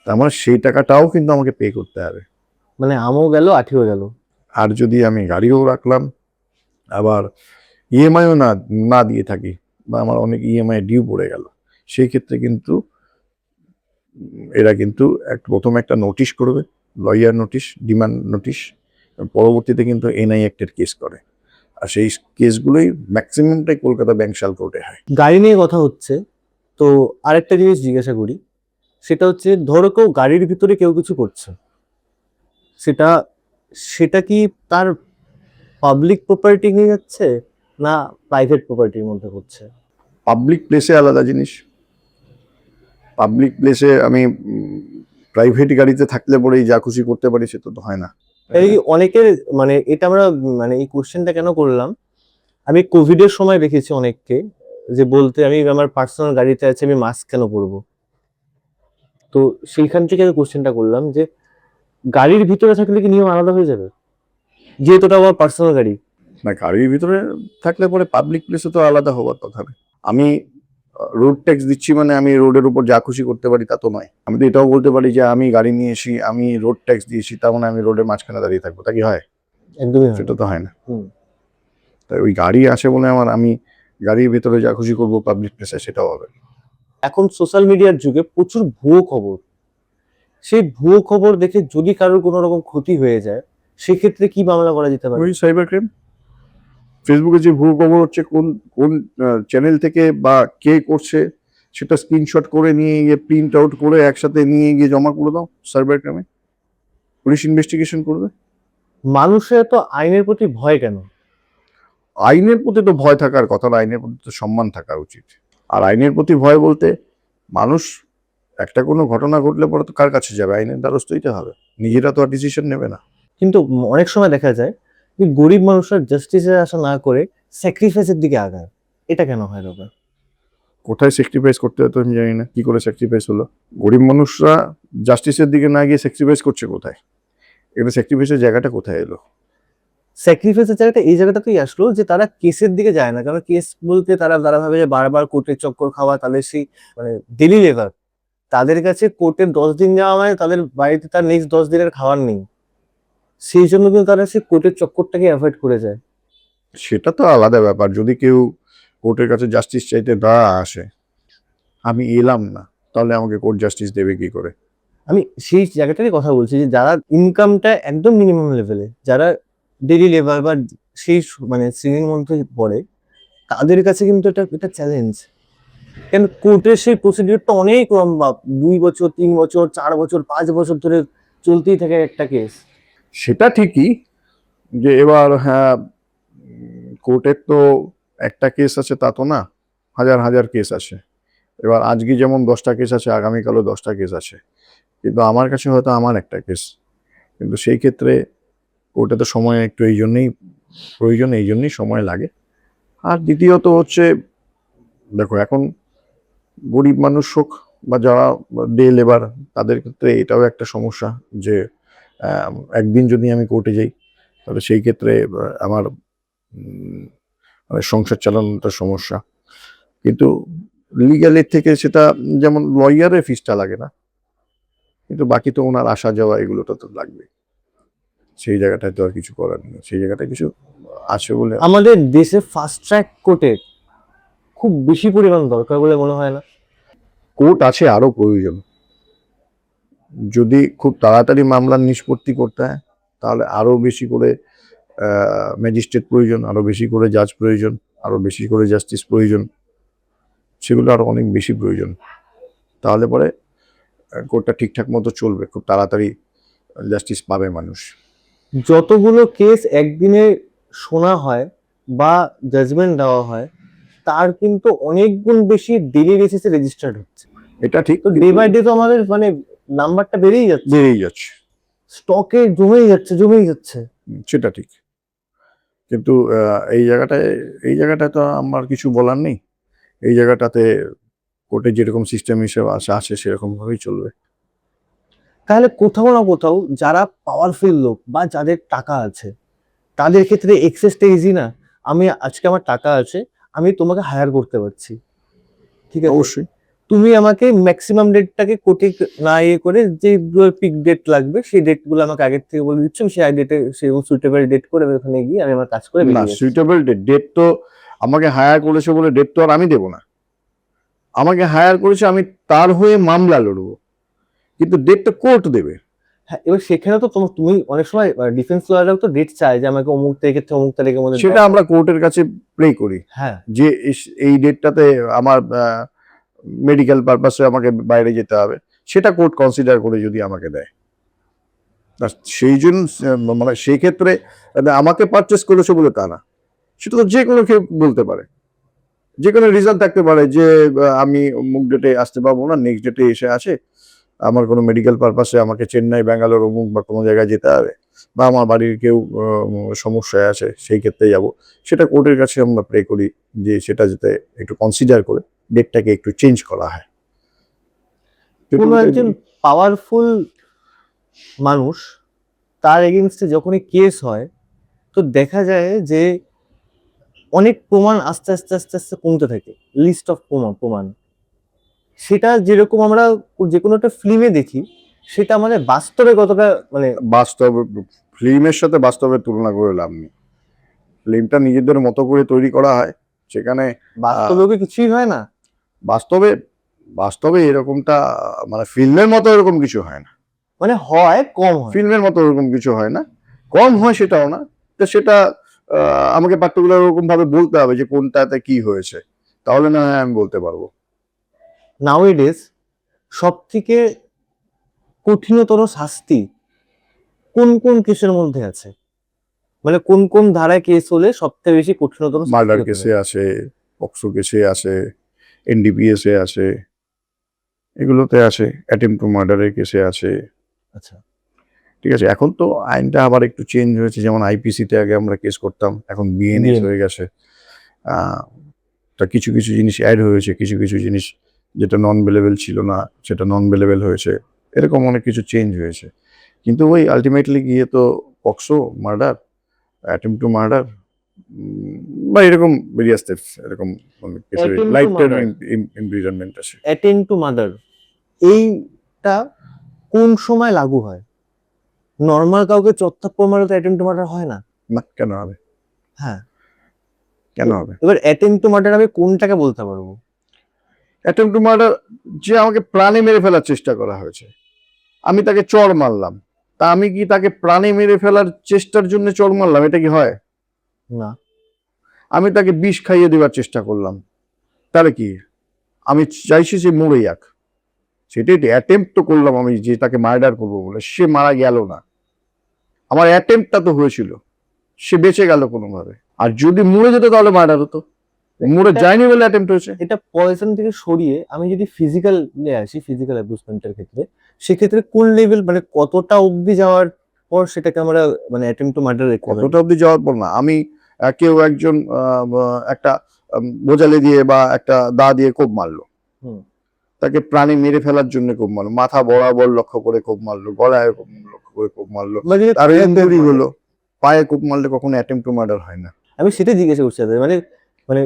S2: তার মানে সেই টাকাটাও কিন্তু আমাকে পে করতে হবে।
S1: মানে আমও গেল আঠিও গেল।
S2: আর যদি আমি গাড়িও রাখলাম আবার ইএমআইও না দিয়ে থাকি, বা আমার অনেক ইএমআই ডিউ পড়ে গেল, সেই ক্ষেত্রে কিন্তু এরা কিন্তু প্রথমে একটা নোটিশ করবে, লয়ার নোটিশ, ডিমান্ড নোটিশ, পরবর্তীতে কিন্তু এনআই অ্যাক্টের কেস করে। আর সেই কেসগুলোই ম্যাক্সিমামটাই কলকাতা ব্যাংশাল কোর্টে হয়।
S1: গাড়ি নিয়ে কথা হচ্ছে, তো আরেকটা জিনিস জিজ্ঞাসা করি, সেটা হচ্ছে ধরো কেউ গাড়ির ভিতরে কেউ কিছু করছে, সেটা সেটা কি তার পাবলিক প্রপার্টি নিয়ে যাচ্ছে না প্রাইভেট প্রপার্টির মধ্যে করছে?
S2: পাবলিক প্লেসে আলাদা জিনিস। পাবলিক প্লেসে আমি প্রাইভেট গাড়িতে থাকলে পরেই যা খুশি করতে পারি, সেটা তো হয় না।
S1: এই অনেকের মানে এটা আমরা মানে এই কোশ্চেনটা কেন করলাম, আমি কোভিডের সময় দেখেছি অনেককে যে বলতে, আমি আমার পার্সোনাল গাড়িতে আছে, আমি মাস্ক কেন পরবো? তো সেইখান থেকে আমি কোশ্চেনটা করলাম যে গাড়ির ভিতরে থাকলে কি নিয়ম আলাদা হয়ে যাবে, যেহেতু ওটা আমার পার্সোনাল গাড়ি?
S2: না, গাড়ির ভিতরে থাকলে পরে পাবলিক প্লেসে তো আলাদা হওয়ার কথা না। আমি রোড ট্যাক্স দিচ্ছি মানে আমি রোডের উপর যা খুশি করতে পারি তা তো নয়। আমি তো এটাও বলতে পারি যে আমি গাড়ি নিয়ে এসি, আমি রোড ট্যাক্স দিয়েছি, তার মানে আমি রোডের মাঝখানে দাঁড়িয়ে থাকবো, তা কি হয়?
S1: একদমই হয় না।
S2: সেটা তো হয় না।
S1: হুম।
S2: তাই ওই গাড়ি আছে বলে আমি গাড়ির ভিতরে যা খুশি করবো পাবলিক প্লেসে, সেটাও হবে না।
S1: এখন সোশ্যাল মিডিয়ার যুগে প্রচুর ভুয়ো খবর, সেই ভুয়ো খবর দেখে যদি কারোর কোনো রকম ক্ষতি হয়ে যায়, সেক্ষেত্রে কি মামলা করা যেতে পারে?
S2: ওই সাইবার ক্রাইম। ফেসবুকে যে ভুয়ো খবর হচ্ছে, কোন কোন চ্যানেল থেকে বা কে করছে, সেটা স্ক্রিনশট করে নিয়ে গিয়ে প্রিন্ট আউট করে একসাথে নিয়ে গিয়ে জমা করে দাও সাইবার ক্রাইমে, পুলিশ ইনভেস্টিগেশন করবে।
S1: মানুষের তো আইনের প্রতি ভয় কেন?
S2: আইনের প্রতি তো ভয় থাকার কথা না, আইনের প্রতি তো সম্মান থাকা উচিত। আর আইনের প্রতি ভয় বলতে, মানুষ একটা কোনো ঘটনা ঘটলে পরে তো কার কাছে যাবে? আইনের দ্বারস্থ হইতে হবে, নিজেরা তো আর ডিসিশন নেবে না।
S1: কিন্তু অনেক সময় দেখা যায় যে গরিব মানুষরা জাস্টিসের আশা না করে স্যাক্রিফাইসের দিকে আগায়, এটা কেন হয় রবে?
S2: কোথায় স্যাক্রিফাইস করতে হয় তো আমি জানি না, কি করে স্যাক্রিফাইস হলো? গরিব মানুষরা জাস্টিসের দিকে না গিয়ে স্যাক্রিফাইস করছে কোথায়? এটা স্যাক্রিফাইসের জায়গাটা কোথায় এলো?
S1: স্যাক্রিফাইসের জায়গাটা এই জায়গাটাতেই আসলো যে তারা কেসের দিকে যায় না, কারণ কেস বলতে তারা ভাবে যে বারবার কোর্টের চক্কর খাওয়া তাদের সেই মানে ডেলি লেবার, তাদের কাছে কোর্টের 10 দিন যাওয়া মানে তাদের বাড়িতে তার নেক্সট 10 দিনের খাবার নেই, সেই জন্য কিন্তু তারা সেই কোর্টের চক্করটাকে অ্যাভয়েড করে যায়।
S2: সেটা তো আলাদা ব্যাপার। যদি কেউ কোর্টের কাছে জাস্টিস চাইতে না আসে, আমি এলাম না, তাহলে আমাকে কোর্ট জাস্টিস দেবে কি করে?
S1: আমি সেই জায়গাটারই কথা বলছি যে যারা ইনকামটা একদম মিনিমাম লেভেলে, যারা ডেলি লেবার বা সেই মানে শ্রেণীর মধ্যে পড়ে, তাদের কাছে কিন্তু এটা চ্যালেঞ্জ। কেন কোর্টের সেই প্রসিডিউরটা অনেক লম্বা, 2 বছর 3 বছর 4 বছর 5 বছর ধরে চলতেই থাকে একটা কেস।
S2: সেটা ঠিকই যে এবার হ্যাঁ, কোর্টের তো একটা কেস আছে তা তো না, হাজার হাজার কেস আছে। এবার আজকে যেমন 10টা কেস আছে, আগামীকালও 10টা কেস আছে, কিন্তু আমার কাছে হয়তো আমার একটা কেস। কিন্তু সেই ক্ষেত্রে কোর্টে তো সময় একটু এই জন্যই প্রয়োজন, এই জন্যই সময় লাগে। আর দ্বিতীয়ত হচ্ছে, দেখো এখন গরিব মানুষ হোক বা যারা ডে লেবার, তাদের ক্ষেত্রে এটাও একটা সমস্যা যে একদিন যদি আমি কোর্টে যাই, তাহলে সেই ক্ষেত্রে আমার মানে সংসার চালানোটা সমস্যা। কিন্তু লিগ্যালের থেকে সেটা, যেমন লয়ারের ফিসটা লাগে না, কিন্তু বাকি তো ওনার আসা যাওয়া এগুলোটা তো লাগবে। সেই জায়গাটায় তো আর কিছু করার নেই, সেই জায়গাটায় কিছু আছে বলে।
S1: আমাদের দেশে ফাস্ট ট্র্যাক কোর্টের খুব বেশি পরিমাণ দরকার বলে মনে হয় না?
S2: কোর্ট আছে, আরো প্রয়োজন। যদি খুব তাড়াতাড়ি মামলার নিষ্পত্তি করতে হয়, তাহলে আরো বেশি করে ম্যাজিস্ট্রেট প্রয়োজন, আরো বেশি করে জাজ প্রয়োজন, আরো বেশি করে জাস্টিস প্রয়োজন, সেগুলো আরো অনেক বেশি প্রয়োজন। তাহলে পরে কোর্টটা ঠিকঠাক মতো চলবে, খুব তাড়াতাড়ি জাস্টিস পাবে মানুষ।
S1: যতগুলো কেস একদিনে শোনা হয় বা জাজমেন্ট দেওয়া হয়, তার কিন্তু অনেক গুণ বেশি ডেলি বেসিসে রেজিস্টার্ড হচ্ছে।
S2: এটা ঠিক,
S1: তো ডে বাই ডে তো আমাদের মানে নাম্বারটা বেড়েই যাচ্ছে,
S2: বেড়েই যাচ্ছে,
S1: স্টকে জমেই যাচ্ছে।
S2: সেটা ঠিক। কিন্তু এই জায়গাটায় তো আমার কিছু বলার নেই। এই জায়গাটাতে কোর্টে যেরকম সিস্টেম হিসেবে আছে সেরকম ভাবেই চলবে।
S1: তাহলে কোথাও না কোথাও যারা পাওয়ারফুল লোক বা যাদের টাকা আছে, তাদের ক্ষেত্রে এক্সেসটা ইজি না? আমি আজকে আমার টাকা আছে, আমি তোমাকে হায়ার করতে পারছি, ঠিক আছে,
S2: অবশ্যই।
S1: তুমি আমাকে ম্যাক্সিমাম ডেটটাকে কোটে না ইয়ে করে যে পিক ডেট লাগবে সেই ডেটগুলো আমাকে আগের থেকে বলে দিচ্ছ, আমি সেই ডেটে সেই সুইটেবল ডেট করে আমি ওখানে গিয়ে আমি আমার কাজ করে
S2: না,
S1: বেরিয়ে আসছি।
S2: সুইটেবল ডেট তো আমাকে হায়ার করেছে বলে ডেট তো আর আমি দেবো না। আমাকে হায়ার করেছে, আমি তার হয়ে মামলা লড়বো, কিন্তু ডেটটা কোর্ট দেবে।
S1: হ্যাঁ, এবার সেখানে তো তুমি অনেক সময় ডিফেন্স লয়াররাও তো ডেট চায় যে আমাকে অমুক তারিখের থেকে অমুক তারিখের মধ্যে
S2: সেটা আমরা কোর্টের কাছে প্রে করি
S1: হ্যাঁ
S2: যে এই ডেটটাতে আমার মেডিকেল পারপাসে আমাকে বাইরে যেতে হবে, সেটা কোর্ট কনসিডার করে যদি আমাকে দেয়। আর সেই জন্য মানে সেই ক্ষেত্রে আমাকে পারচেস করেছে বলে তা না, সেটা তো যে কোনো কেউ বলতে পারে, যে কোনো রিজন থাকতে পারে যে আমি অমুক ডেটে আসতে পারবো না, নেক্সট ডেটে এসে আছে, আমার কোনো মেডিকেল পারপাসে আমাকে চেন্নাই, ব্যাঙ্গালোর, অমুক বা কোনো জায়গায় যেতে হবে, বা আমার বাড়ির কেউ সমস্যায় আছে, সেই ক্ষেত্রে যাব। সেটা কোর্টের কাছে আমরা প্রে করি যে সেটা যাতে একটু কনসিডার করে ডেটটাকে একটু চেঞ্জ করা হয়।
S1: কোনো একজন পাওয়ারফুল মানুষ, তার এগেনস্টে যখনই কেস হয় তো দেখা যায় যে অনেক প্রমাণ আস্তে আস্তে আস্তে আস্তে কমতে থাকে, লিস্ট অফ প্রমাণ। সেটা যেরকম আমরা যে কোনো একটা ফিল্মে দেখি, সেটা আমাদের বাস্তবে কতটা মানে
S2: বাস্তব ফিল্মের সাথে বাস্তবের তুলনা করে লাভ নেই। ফিল্মটা নিজেদের মতো করে তৈরি করা হয়, সেখানে
S1: বাস্তবেও কি কিছুই হয় না।
S2: বাস্তবে বাস্তবে এরকমটা মানে ফিল্মের মতো এরকম কিছু হয় না।
S1: মানে হয় কম হয়।
S2: ফিল্মের মতো ওরকম কিছু হয় না, কম হয় সেটাও না। তো সেটা আমাকে পার্টিকুলার ওরকম ভাবে বলতে হবে যে কোনটাতে কি হয়েছে, তাহলে না হয় আমি বলতে পারবো।
S1: নাউএডেজ সব থেকে কঠিনতর শাস্তি কোন কোন কেসের মধ্যে আছে, মানে কোন কোন ধারায় কেস হলে সবথেকে বেশি কঠিনতর শাস্তি
S2: মার্ডার
S1: হতে
S2: কেসে
S1: পারে?
S2: আসে, পক্সো কেসে আসে, এনডিপিএস এ আসে, এগুলোতে আসে, অ্যাটেম্প টু মার্ডারের কেসে আছে।
S1: আচ্ছা,
S2: ঠিক আছে, এখন তো আইনটা আবার একটু চেঞ্জ হয়েছে, যেমন আইপিসিতে আগে আমরা কেস করতাম, এখন বিএনএস হয়ে গেছে। তা কিছু কিছু জিনিস অ্যাড হয়েছে, কিছু কিছু জিনিস যেটা নন বেলেবেল ছিল না সেটা নন বেলেবেল হয়েছে, এরকম অনেক কিছু চেঞ্জ হয়েছে। কিন্তু ওই আলটিমেটলি গিয়ে তো POCSO, murder, attempt to murder বা এরকম ভেরিয়াস টাইপস, এরকম
S1: Attempt to
S2: life time
S1: murder,
S2: imprisonment আছে।
S1: অ্যাটেম্প টু মার্ডার, এইটা কোন সময় লাগু হয়? নর্মাল কাউকে চত্থাপ্পর মারে তো অ্যাটেম্প টু মার্ডার হয় না।
S2: না, কেন হবে?
S1: হ্যাঁ,
S2: কেন হবে?
S1: এবার অ্যাটেম্প টু মার্ডার আমি কোনটাকে বলতে পারবো?
S2: অ্যাটেম্প টু মার্ডার যে আমাকে প্রাণে মেরে ফেলার চেষ্টা করা হয়েছে, আমি তাকে চড় মারলাম, তা আমি কি তাকে প্রাণে মেরে ফেলার চেষ্টার জন্য চড় মারলাম? এটা কি হয়?
S1: না,
S2: আমি তাকে বিষ খাইয়ে দেওয়ার চেষ্টা করলাম, তাহলে কি আমি চাইছি যে মরে যাক? সেটাই তো অ্যাটেম্প তো করলাম আমি, যে তাকে মার্ডার করবো বলে, সে মারা গেল না, আমার অ্যাটেম্পটা তো হয়েছিল, সে বেঁচে গেল কোনোভাবে। আর যদি মরে যেত তাহলে মার্ডার হতো, মরে যায়নি বলে অ্যাটেম্প হয়েছে।
S1: এটা পয়জন থেকে সরিয়ে আমি যদি ফিজিক্যাল আসি, ফিজিক্যাল অ্যাবিউসমেন্টের ক্ষেত্রে, সেক্ষেত্রে কোন লেভেল মানে কতটা অবধি যাওয়ার পর সেটাকে আমরা মানে অ্যাটেম্প টু মার্ডার
S2: কতটা অব্দি যাওয়ার পর না, আমি কেউ একজন একটা বোঝালে দিয়ে বা একটা দা দিয়ে কোপ মারলো,
S1: হুম।
S2: তাকে প্রাণী মেরে ফেলার জন্য কোপ মারলো, মাথা বরাবর লক্ষ্য করে কোপ মারলো, গলায় লক্ষ্য করে কোপ মারলো,
S1: মানে
S2: আর ইনজুরি হলো, পায়ে কোপ মারলে কখনো অ্যাটেম্প টু মার্ডার হয় না।
S1: আমি সেটা জিজ্ঞাসা করছি তাদের, মানে মানে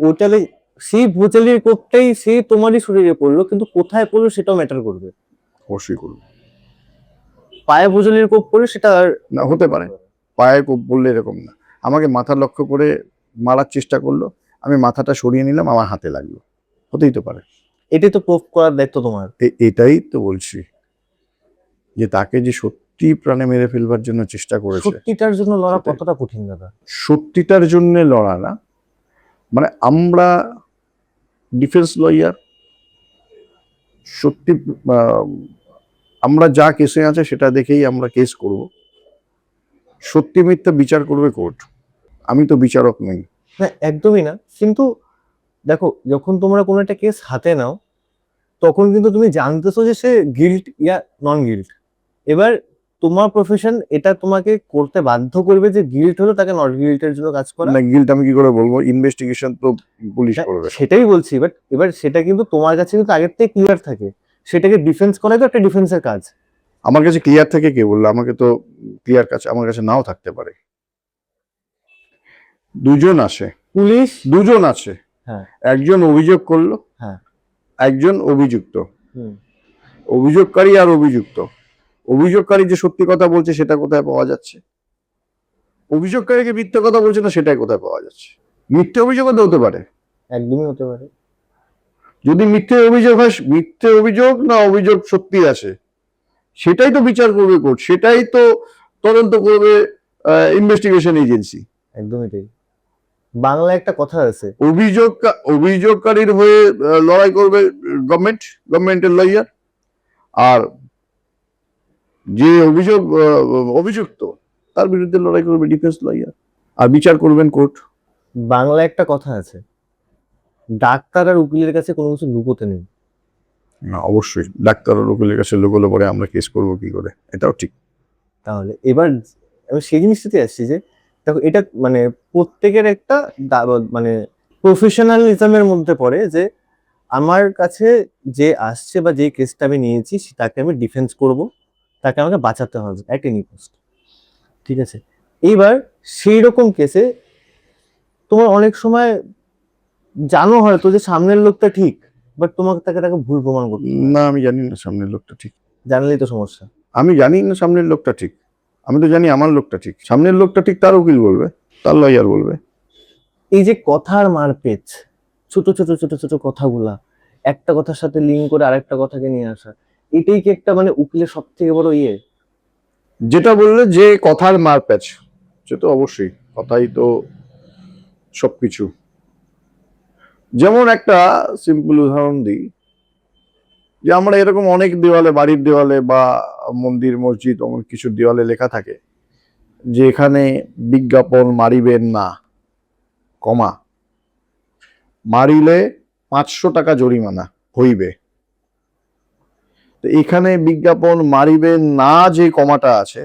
S1: ওটালে সেই ভোচালির কোপটাই সেই তোমারই শরীরে পড়লো, কিন্তু কোথায় পড়লো সেটাও ম্যাটার করবে।
S2: অবশ্যই করবো।
S1: পায়ে ভোচালির কোপ পড়লে সেটা আর
S2: না, হতে পারে পায়ে কোপ বললে এরকম না, আমাকে মাথা লক্ষ্য করে মারার চেষ্টা করলো, আমি মাথাটা সরিয়ে নিলাম, আমার হাতে লাগলো, হতেই তো পারে।
S1: এটাই তো প্রুফ করার দায়িত্ব তোমার।
S2: এটাই তো বলছি যে তাকে যে সত্যি প্রাণে মেরে ফেলবার জন্য চেষ্টা করেছে,
S1: সত্যিটার জন্য লড়া
S2: সেটাই।
S1: কতটা কঠিন দাদা?
S2: সত্যিটার জন্য লড়া না, মানে আমরা ডিফেন্স লয়ার, সত্যি আমরা যা কেসে আছে সেটা দেখেই আমরা কেস করব, সত্যি মিথ্যা বিচার করবে কোর্ট, আমি তো বিচারক নই।
S1: না, একদমই না। কিন্তু দেখো, যখন তোমরা কোনো একটা কেস হাতে নাও, তখন কিন্তু তুমি জানতেছো যে সে গিল্ট ইয়া নন গিল্ট। এবার তোমার প্রফেশন এটা তোমাকে করতে বাধ্য করবে যে গিল্ট হলো তাকে নট গিল্টের জন্য কাজ করা।
S2: না, গিল্ট আমি কি করে বলবো? ইনভেস্টিগেশন তো পুলিশ
S1: না,
S2: করবে।
S1: সেটাই বলছি, বাট এবার সেটা কিন্তু তোমার কাছে কিন্তু আগের থেকে ক্লিয়ার থাকে, সেটাকে ডিফেন্স করাই তো একটা ডিফেন্সের কাজ।
S2: আমার কাছে ক্লিয়ার থেকে কে বললো? আমাকে তো ক্লিয়ার কাছে আমার কাছে নাও থাকতে পারে। দুজন আসে,
S1: পুলিশ
S2: দুজন আছে,
S1: হ্যাঁ
S2: একজন অভিযোগ করলো,
S1: হ্যাঁ
S2: একজন অভিযুক্ত।
S1: হুম
S2: অভিযোগকারী আর অভিযুক্ত, অভিযোগকারী যে সত্যি কথা বলছে সেটা কোথায় পাওয়া যাচ্ছে? অভিযোগকারীকে মিথ্যে কথা বলছে না সেটাই কোথায় পাওয়া যাচ্ছে? মিথ্যে অভিযোগও তো হতে পারে,
S1: একদমই হতে পারে।
S2: যদি মিথ্যে অভিযোগ হয়, মিথ্যে অভিযোগ না অভিযোগ সত্যি আছে, সেটাই তো বিচার করবে কোর্ট, সেটাই তো তদন্ত করবে ইনভেস্টিগেশন এজেন্সি।
S1: একদমই তাই। বাংলায় একটা কথা আছে,
S2: অভিযোগকারীর হয়ে লড়াই করবে গভর্নমেন্টের লয়ার, আর যে অভিযুক্ত তার বিরুদ্ধে লড়াই করবে ডিফেন্স লয়ার, আর বিচার করবেন কোর্ট।
S1: বাংলায় একটা কথা আছে, ডাক্তার আর উকিলের কাছে কোনো কিছু লুকোতে নেই।
S2: না, অবশ্যই ডাক্তার আর উকিলের কাছে লুকোলে পরে আমরা কেস করবো কি করে, এটাও ঠিক।
S1: তাহলে এবার আমি সেই জিনিসটাতে আসছি যে দেখো, এটা মানে প্রত্যেকের একটা মানে প্রফেশনালিজমের মধ্যে পড়ে যে আমার কাছে যে আসছে বা যে কেসটা আমি নিয়েছি তাকে আমি ডিফেন্স করব, তাকে আমাকে বাঁচাতে হবে অ্যাট এনি কস্ট। ঠিক আছে, এইবার সেই রকম কেসে তোমার অনেক সময় জানো হয়তো যে সামনের লোকটা ঠিক, বাট তোমাকে তাকে ভুল প্রমাণ করতে হবে।
S2: না, আমি জানি না সামনের লোকটা ঠিক,
S1: জানলেই তো সমস্যা।
S2: আমি জানি না সামনের লোকটা ঠিক, আমি তো জানি আমার লোকটা ঠিক। সামনের লোকটা ঠিক তার উকিল বলবে, তার লয়ার বলবে।
S1: এই যে কথার মারপেচ, ছোট ছোট ছোট ছোট কথাগুলা একটা কথার সাথে লিঙ্ক করে আরেকটা কথাকে নিয়ে আসা, এটাই কি একটা মানে উকিলের সব থেকে বড় ইয়ে?
S2: যেটা বললে যে কথার মারপ্যাচ, সে তো অবশ্যই, কথাই তো সবকিছু। যেমন একটা সিম্পল উদাহরণ দিই, যে আমরা এরকম অনেক দেওয়ালে, বাড়ির দেওয়ালে বা মন্দির মসজিদ অনেক কিছু দেওয়ালে লেখা থাকে যে এখানে বিজ্ঞাপন মারিবেন না, কমা, মারিলে 500 টাকা জরিমানা হইবে। তো এখানে বিজ্ঞাপন মারিবেন না যে কমাটা আছে,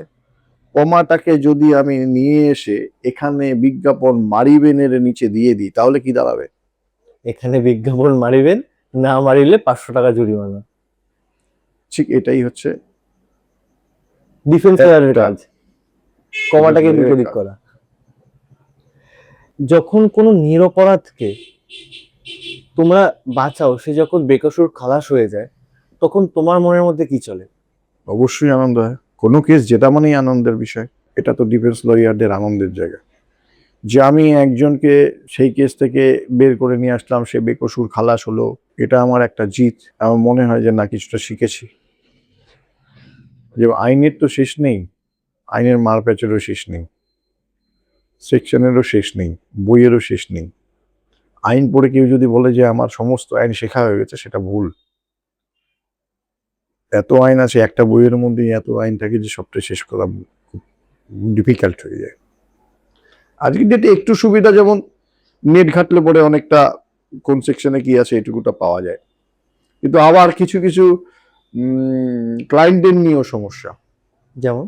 S2: কমাটাকে যদি আমি নিয়ে এসে এখানে বিজ্ঞাপন মারিবেনের নিচে দিয়ে দিই, তাহলে কি দাঁড়াবে?
S1: এখানে বিজ্ঞাপন মারিবেন, না মারিলে 500 টাকা জরিমানা।
S2: ঠিক এটাই হচ্ছে
S1: ডিফেন্স লয়ারের
S2: একটা-
S1: কাজ, কমাটাকে
S2: defense
S1: দিক
S2: lawyer-এর
S1: ওদিক
S2: কাজ।
S1: করা। যখন কোনো নিরপরাধকে তোমরা বাঁচাও, সে যখন বেকসুর খালাস হয়ে যায়, তখন তোমার মনের মধ্যে কি চলে?
S2: অবশ্যই আনন্দ হয়, কোনো কেস জেতা মানেই আনন্দের বিষয়। এটা তো ডিফেন্স লয়ারদের আনন্দের জায়গা, যে আমি একজনকে সেই কেস থেকে বের করে নিয়ে আসলাম, সে বেকসুর খালাস হলো, এটা আমার একটা জিত। আমার মনে হয় যে না, কিছুটা শিখেছি, যে আইনের তো শেষ নেই, আইনের মারপ্যাচেরও শেষ নেই, সেকশনেরও শেষ নেই, বইয়েরও শেষ নেই। আইন পড়ে কেউ যদি বলে যে আমার সমস্ত আইন শেখা হয়ে গেছে, সেটা ভুল। এত আইন আছে, একটা বইয়ের মধ্যে এত আইন থাকে যে সবটা শেষ করা খুব ডিফিকাল্ট হয়ে যায়। আজকের ডেটে একটু সুবিধা, যেমন নেট ঘাটলে পরে অনেকটা কোন সেকশনে কি আছে এটুকুটা পাওয়া যায়, কিন্তু আবার কিছু কিছু ক্লায়েন্টদের নিয়েও সমস্যা।
S1: যেমন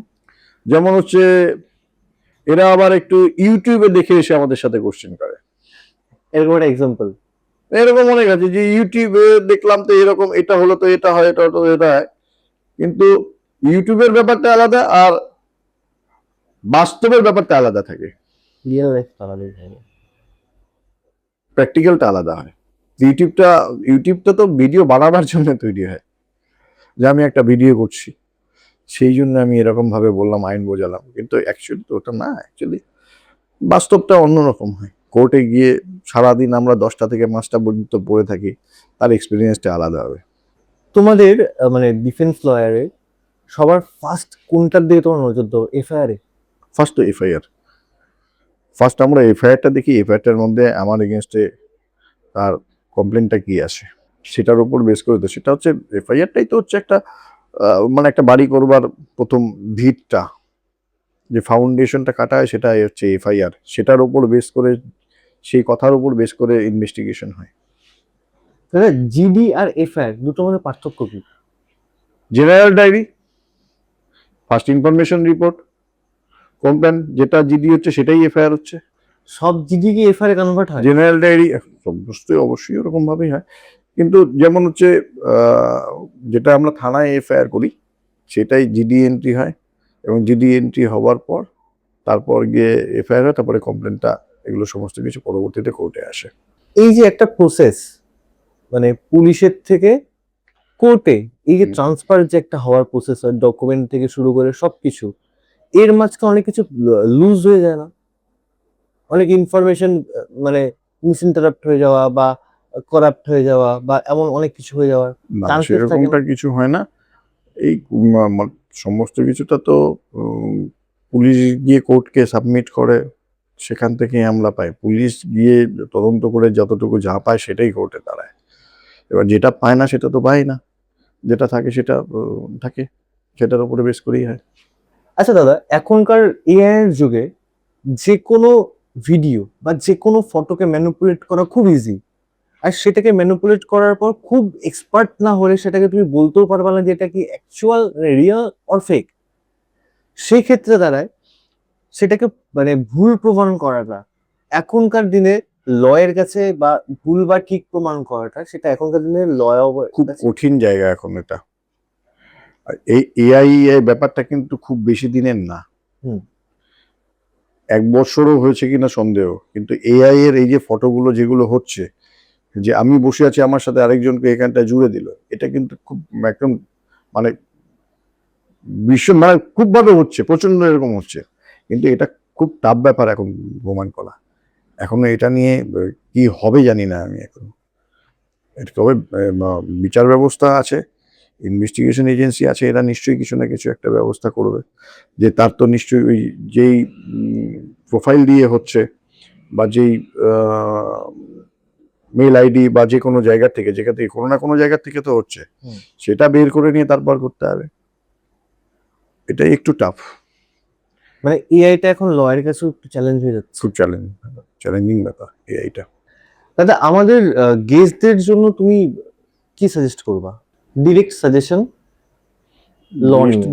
S2: যেমন হচ্ছে, এরা আবার একটু ইউটিউবে দেখে এসে আমাদের সাথে কোশ্চেন করে।
S1: এরকম একটা এক্সাম্পল,
S2: এরকম অনেক আছে যে ইউটিউবে দেখলাম তো এরকম, এটা হলো তো এটা হয়, এটা হলো তো এটা হয়, কিন্তু ইউটিউবের ব্যাপারটা আলাদা আর বাস্তবের ব্যাপারটা আলাদা থাকে,
S1: রিয়েল লাইফ আলাদাই থাকে।
S2: প্র্যাকটিক্যালটা আলাদা হয়। ইউটিউবটা তো ভিডিও বানাবার জন্য তৈরি হয়, যে আমি একটা ভিডিও করছি সেই জন্য আমি এরকম ভাবে বললাম, আইন বোঝালাম, কিন্তু অ্যাকচুয়ালি তো ওটা না। অ্যাকচুয়ালি বাস্তবটা অন্যরকম হয়। কোর্টে গিয়ে সারাদিন আমরা 10টা থেকে 5টা পর্যন্ত পড়ে থাকি, তার এক্সপিরিয়েন্সটা আলাদা হবে।
S1: তোমাদের মানে ডিফেন্স লয়ারে সবার ফার্স্ট কোনটার দিকে তোমার নজর দাও? এফআইআর এ?
S2: ফার্স্ট তো এফআইআর, ফার্স্ট আমরা এফআইআরটা দেখি, এফআইআরটার মধ্যে আমার এগেনস্টে তার কমপ্লেনটা কি আসে, সেটার উপর বেস করে। তো সেটা হচ্ছে, এফআইআরটাই তো হচ্ছে একটা মানে একটা বাড়ি করবার প্রথম ভিতটা, যে ফাউন্ডেশনটা কাটা হয় সেটাই হচ্ছে এফআইআর। সেটার উপর বেস করে, সেই কথার উপর বেস করে ইনভেস্টিগেশন হয়।
S1: তাহলে জিডি আর এফআইআর দুটোর মধ্যে পার্থক্য কি?
S2: General diary, first information report, complain যেটা জিডি হচ্ছে সেটাই এফআইআর হচ্ছে।
S1: সব জিডি কি এফআইআর এ কনভার্ট হয়?
S2: জেনারেল ডায়েরি সমস্ত অবশ্যই ওরকম ভাবেই হয়, কিন্তু যেমন হচ্ছে যেটা আমরা থানায় এফআইআর করি সেটাই জিডি এন্ট্রি হয়, এবং জিডি এন্ট্রি হওয়ার পর তারপর গিয়ে এফআইআর হয়, তারপরে কমপ্লেনটা, এগুলো সমস্ত কিছু পরবর্তীতে কোর্টে আসে।
S1: এই যে একটা প্রসেস, মানে পুলিশের থেকে কোর্টে এই যে ট্রান্সফার যে একটা হওয়ার প্রসেস হয়, ডকুমেন্ট থেকে শুরু করে সবকিছু, এর মাঝখানে অনেক কিছু লুজ হয়ে যায় না? অনেক ইনফরমেশন মানে মিস ইন্টারাপ্ট হয়ে যাওয়া বা করাপ্ট হয়ে যাওয়া বা এমন অনেক কিছু হয়ে যাওয়ার
S2: না,
S1: chances থাকে
S2: সেরকমটা কিছু হয় না। এই সমস্ত কিছুটা তো পুলিশ গিয়ে কোর্টকে সাবমিট করে, সেখান থেকেই আমরা পাই। পুলিশ গিয়ে তদন্ত করে যতটুকু যা পায় সেটাই কোর্টে দাঁড়ায়। এবার যেটা পায় না সেটা তো পায় না, যেটা থাকে সেটা থাকে, সেটার উপরে বেশ করেই হয়।
S1: আচ্ছা দাদা, এখনকার এআই এর যুগে যে কোনো ভিডিও বা যে কোনো ফটোকে ম্যানিপুলেট করা খুব ইজি, আর সেটাকে ম্যানিপুলেট করার পর খুব এক্সপার্ট না হলে সেটাকে তুমি বলতেও পারবে না যে এটা কি অ্যাকচুয়াল রিয়েল অর ফেক। সেই ক্ষেত্রে দাঁড়ায় সেটাকে মানে ভুল প্রমাণ করাটা এখনকার দিনে লয়ের কাছে, বা ভুল বা ঠিক প্রমাণ করাটা সেটা এখনকার দিনে
S2: খুব কঠিন জায়গা এখন এটা। আর এই এআই ব্যাপারটা কিন্তু খুব বেশি দিনের না।
S1: হুম।
S2: 1 বছরও হয়েছে কিনা সন্দেহ, কিন্তু এআই এর এই যে ফটোগুলো যেগুলো হচ্ছে, যে আমি বসে আছি আমার সাথে আরেকজনকে এখানটায় জুড়ে দিল, এটা কিন্তু খুব একদম মানে মানে খুব ভাবে হচ্ছে, প্রচন্ড এরকম হচ্ছে। কিন্তু এটা খুব টাফ ব্যাপার এখন প্রমাণ করা। এখনো এটা নিয়ে কি হবে জানি না আমি এখন। তবে বিচার ব্যবস্থা আছে, ইনভেস্টিগেশন এজেন্সি আছে, এরা নিশ্চয়ই কিছু না কিছু একটা ব্যবস্থা করবে। যে তার তো নিশ্চয়ই ওই যেই প্রোফাইল দিয়ে হচ্ছে, বা যেই মেল আইডি বা যে কোনো জায়গা থেকে, যেখান থেকে কোনো না কোনো জায়গা থেকে তো হচ্ছে, সেটা বের করে নিয়ে তারপর করতে হবে। এটাই একটু টাফ,
S1: মানে এআইটা এখন লয়ের কাছে একটু চ্যালেঞ্জ হয়ে যাচ্ছে।
S2: খুব চ্যালেঞ্জিং ব্যাপার এইটা।
S1: দাদা, আমাদের গেস্টদের জন্য তুমি কি সাজেস্ট করবা? ডিরেক্ট সাজেশন ল নিয়ে।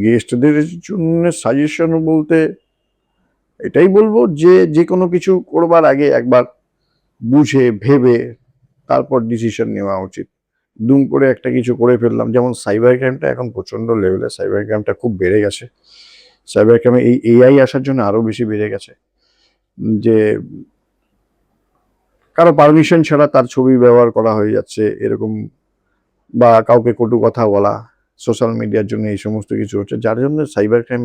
S2: গেস্টদের জন্য সাজেশন বলতে এটাই বলবো যে যে কোনো কিছু করবার আগে একবার বুঝে ভেবে তারপর ডিসিশন নেওয়া উচিত। দুম করে একটা কিছু করে ফেললাম, যেমন সাইবার ক্রাইমটা এখন প্রচন্ড লেভেলে, সাইবার ক্রাইমটা খুব বেড়ে গেছে। সাইবার ক্রাইমে এই এআই আসার জন্য আরো বেশি বেড়ে গেছে, যে কারো পারমিশন ছাড়া তার ছবি ব্যবহার করা হয়ে যাচ্ছে এরকম, বা কাউকে কটু কথা বলা সোশ্যাল মিডিয়ার জন্য, এই সমস্ত কিছু হচ্ছে, যার জন্য সাইবার ক্রাইম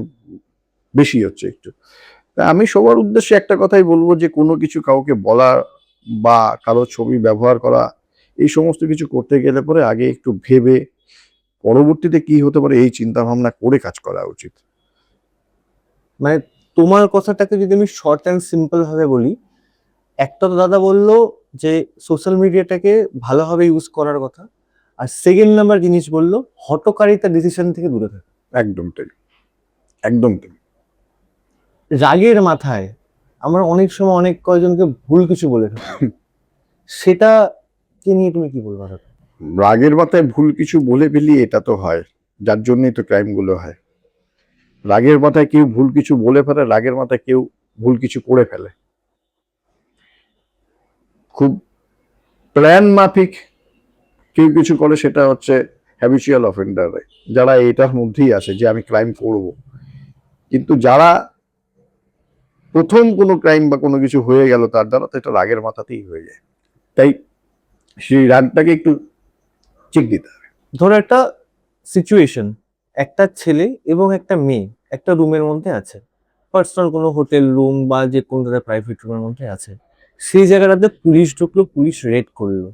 S2: বেশি হচ্ছে একটু। তা আমি সবার উদ্দেশ্যে একটা কথাই বলবো, যে কোনো কিছু কাউকে বলা বা কারো ছবি ব্যবহার করা, এই সমস্ত কিছু করতে গেলে পরে আগে একটু ভেবে পরবর্তীতে কি হতে পারে এই চিন্তা ভাবনা করে কাজ করা উচিত।
S1: মানে তোমার কথাটাকে যদি আমি শর্ট অ্যান্ড সিম্পল ভাবে বলি, একটা তো দাদা বললো যে সোশ্যাল মিডিয়াটাকে ভালোভাবে ইউজ করার কথা, আর সেকেন্ড নাম্বার জিনিস বললো হঠকারিতা ডিসিশন থেকে দূরে থাকা।
S2: একদম তাই, একদম তাই।
S1: রাগের মাথায় আমরা অনেক সময় অনেক কয়জনকে ভুল কিছু বলে থাকি, সেটা কে নিয়ে তুমি কি বলবো দাদা?
S2: রাগের মাথায় ভুল কিছু বলে ফেলি, এটা তো হয়, যার জন্যই তো ক্রাইম গুলো হয়। রাগের মাথায় কেউ ভুল কিছু বলে ফেলে, রাগের মাথায় কেউ ভুল কিছু করে ফেলে। খুব প্ল্যান মাফিক কেউ কিছু করে, সেটা হচ্ছে হ্যাবিচুয়াল অফেন্ডার, যারা এটার মধ্যেই আছে যে আমি ক্রাইম করব। কিন্তু যারা প্রথম কোনো ক্রাইম বা কোনো কিছু হয়ে গেল তার দ্বারা, তো এটা রাগের মাথাতেই হয়ে যায়। তাই সেই রাগটাকে একটু চেক দিতে হবে।
S1: ধরো একটা সিচুয়েশন, একটা ছেলে এবং একটা মেয়ে একটা রুমের মধ্যে আছে, পার্সোনাল কোনো হোটেল রুম বা যে কোনো তাদের প্রাইভেট রুমের মধ্যে আছে। সেই জায়গাটাতে পুলিশ ঢুকলো, পুলিশ রেড করলো।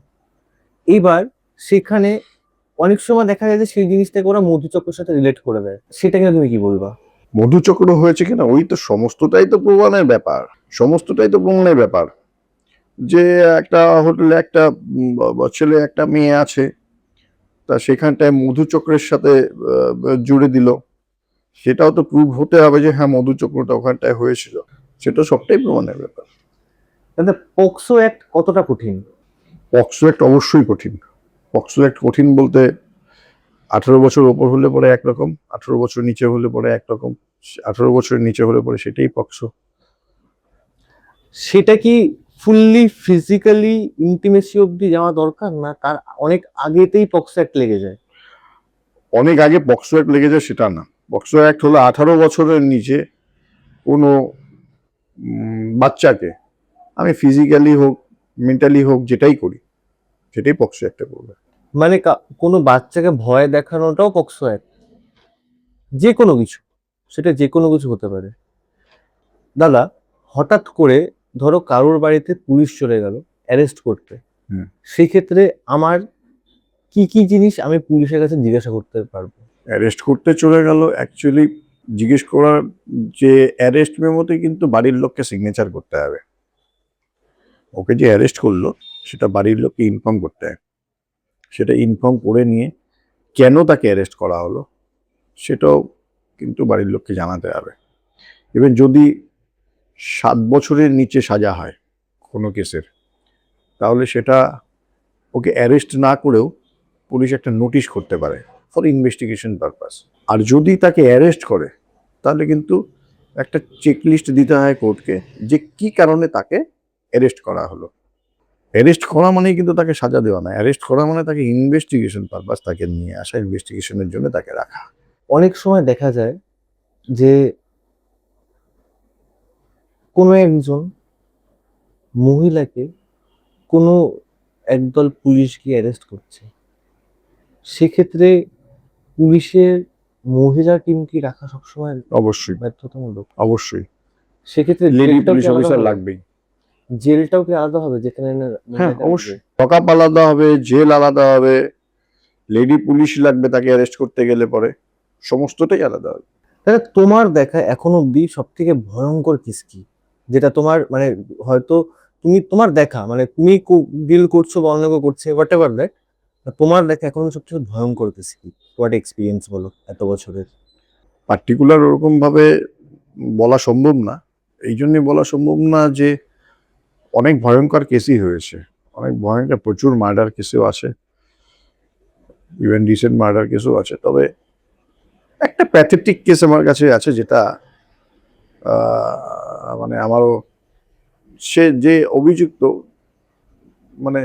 S1: এবার সেখানে অনেক সময় দেখা যায় যে সেই জিনিসটাকে ওরা মধুচক্রের সাথে রিলেট করে দেয়, সেটাকে তুমি কি বলবা?
S2: মধুচক্র হয়েছে কিনা ওই তো সমস্তটাই তো প্রমাণের ব্যাপার, সমস্তটাই তো প্রমাণের ব্যাপার। যে একটা হোটেলে একটা ছেলে একটা মেয়ে আছে, তা সেখানটায় মধুচক্রের সাথে জুড়ে দিল, সেটাও তো প্রুভ হতে হবে যে হ্যাঁ মধুচক্রটা ওখানটায় হয়েছিল, সেটা সবটাই প্রমাণের ব্যাপার।
S1: তাহলে পক্সো অ্যাক্ট কতটা কঠিন?
S2: পক্সো অ্যাক্ট অবশ্যই কঠিন। পক্সো অ্যাক্ট কঠিন বলতে 18 বছর ওপর হলে পরে একরকম, 18 বছর নিচে হলে পরে একরকম, 18 বছরের নিচে হলে পরে সেটাই পক্সো।
S1: সেটা কি ফুললি ফিজিক্যালি ইন্টিমেসি অবধি যাওয়া দরকার, না তার অনেক আগেতেই পক্সো অ্যাক্ট লেগে যায়?
S2: অনেক আগে পক্সো অ্যাক্ট লেগে যায় সেটা না, পক্সো অ্যাক্ট হলো 18 বছরের নিচে কোনো বাচ্চাকে আমি ফিজিক্যালি হোক মেন্টালি হোক যেটাই করি, সেটাই পক্সো অ্যাক্টে পড়বে।
S1: মানে কোনো বাচ্চাকে ভয় দেখানোটাও পক্সো অ্যাক্ট? যে কোনো কিছু, সেটা যে কোনো কিছু হতে পারে। দাদা, হঠাৎ করে ধরো কারোর বাড়িতে পুলিশ চলে গেল অ্যারেস্ট করতে,
S2: হুম।
S1: সেই ক্ষেত্রে আমার কি কি জিনিস আমি পুলিশের কাছে জিজ্ঞাসা করতে পারবো?
S2: অ্যারেস্ট করতে চলে গেল, অ্যাকচুয়ালি জিজ্ঞেস করার যে অ্যারেস্ট মেমোতে কিন্তু বাড়ির লোককে সিগনেচার করতে হবে। ওকে যে অ্যারেস্ট করলো সেটা বাড়ির লোককে ইনফর্ম করতে হবে। সেটা ইনফর্ম করে নিয়ে কেন তাকে অ্যারেস্ট করা হলো সেটাও কিন্তু বাড়ির লোককে জানাতে হবে। ইভেন যদি 7 বছরের নিচে সাজা হয় কোনো কেসের, তাহলে সেটা ওকে অ্যারেস্ট না করেও পুলিশ একটা নোটিশ করতে পারে ফর ইনভেস্টিগেশন পারপাস। আর যদি তাকে অ্যারেস্ট করে তাহলে কিন্তু একটা চেকলিস্ট দিতে হয় কোর্টকে যে কি কারণে তাকে অ্যারেস্ট করা হলো। অ্যারেস্ট করা মানেই কিন্তু তাকে সাজা দেওয়া না, অ্যারেস্ট করা মানে তাকে ইনভেস্টিগেশন পারপাস তাকে নিয়ে আসা, ইনভেস্টিগেশনের জন্য তাকে রাখা।
S1: অনেক সময় দেখা যায় যে কোনো একজন মহিলাকে কোনো একদল পুলিশ গিয়ে অ্যারেস্ট করছে, সেক্ষেত্রে পুলিশের মহিলা টিম কি রাখা সবসময়
S2: অবশ্যই
S1: বাধ্যতামূলক?
S2: অবশ্যই
S1: সেক্ষেত্রে
S2: লেডি
S1: জেলটাও
S2: পুলিশ
S1: কি আলাদা
S2: অফিসার
S1: হবে?
S2: লাগবেই।
S1: জেলটাও কি আলাদা হবে যেখানে
S2: হ্যাঁ
S1: মহিলাটা
S2: অবশ্যই,
S1: আসবে?
S2: লকআপ আলাদা হবে, জেল আলাদা হবে, লেডি পুলিশ লাগবে তাকে অ্যারেস্ট করতে গেলে পরে, সমস্তটাই আলাদা হবে।
S1: তাহলে তোমার দেখা এখন অব্দি সব থেকে ভয়ঙ্কর কেস কি, যেটা তোমার মানে হয়তো তোমার দেখা মানে তুমি ডিল করছো বা অন্য কেউ করছে হোয়াট এভার দ্যাট, তোমার দেখা এখন সবচেয়ে ভয়ঙ্কর কেস কি? হোয়াট এক্সপিরিয়েন্স বলো এত বছরের?
S2: পার্টিকুলার ওরকম ভাবে বলা সম্ভব না, এই জন্যই বলা সম্ভব না যে অনেক ভয়ঙ্কর কেসই হয়েছে, অনেক ভয়ঙ্কর প্রচুর মার্ডার কেসও আছে, ইভেন রিসেন্ট মার্ডার কেসও আছে। তবে একটা প্যাথেটিক কেস আমার কাছে আছে যেটা মানে আমারও, সে যে অভিযুক্ত মানে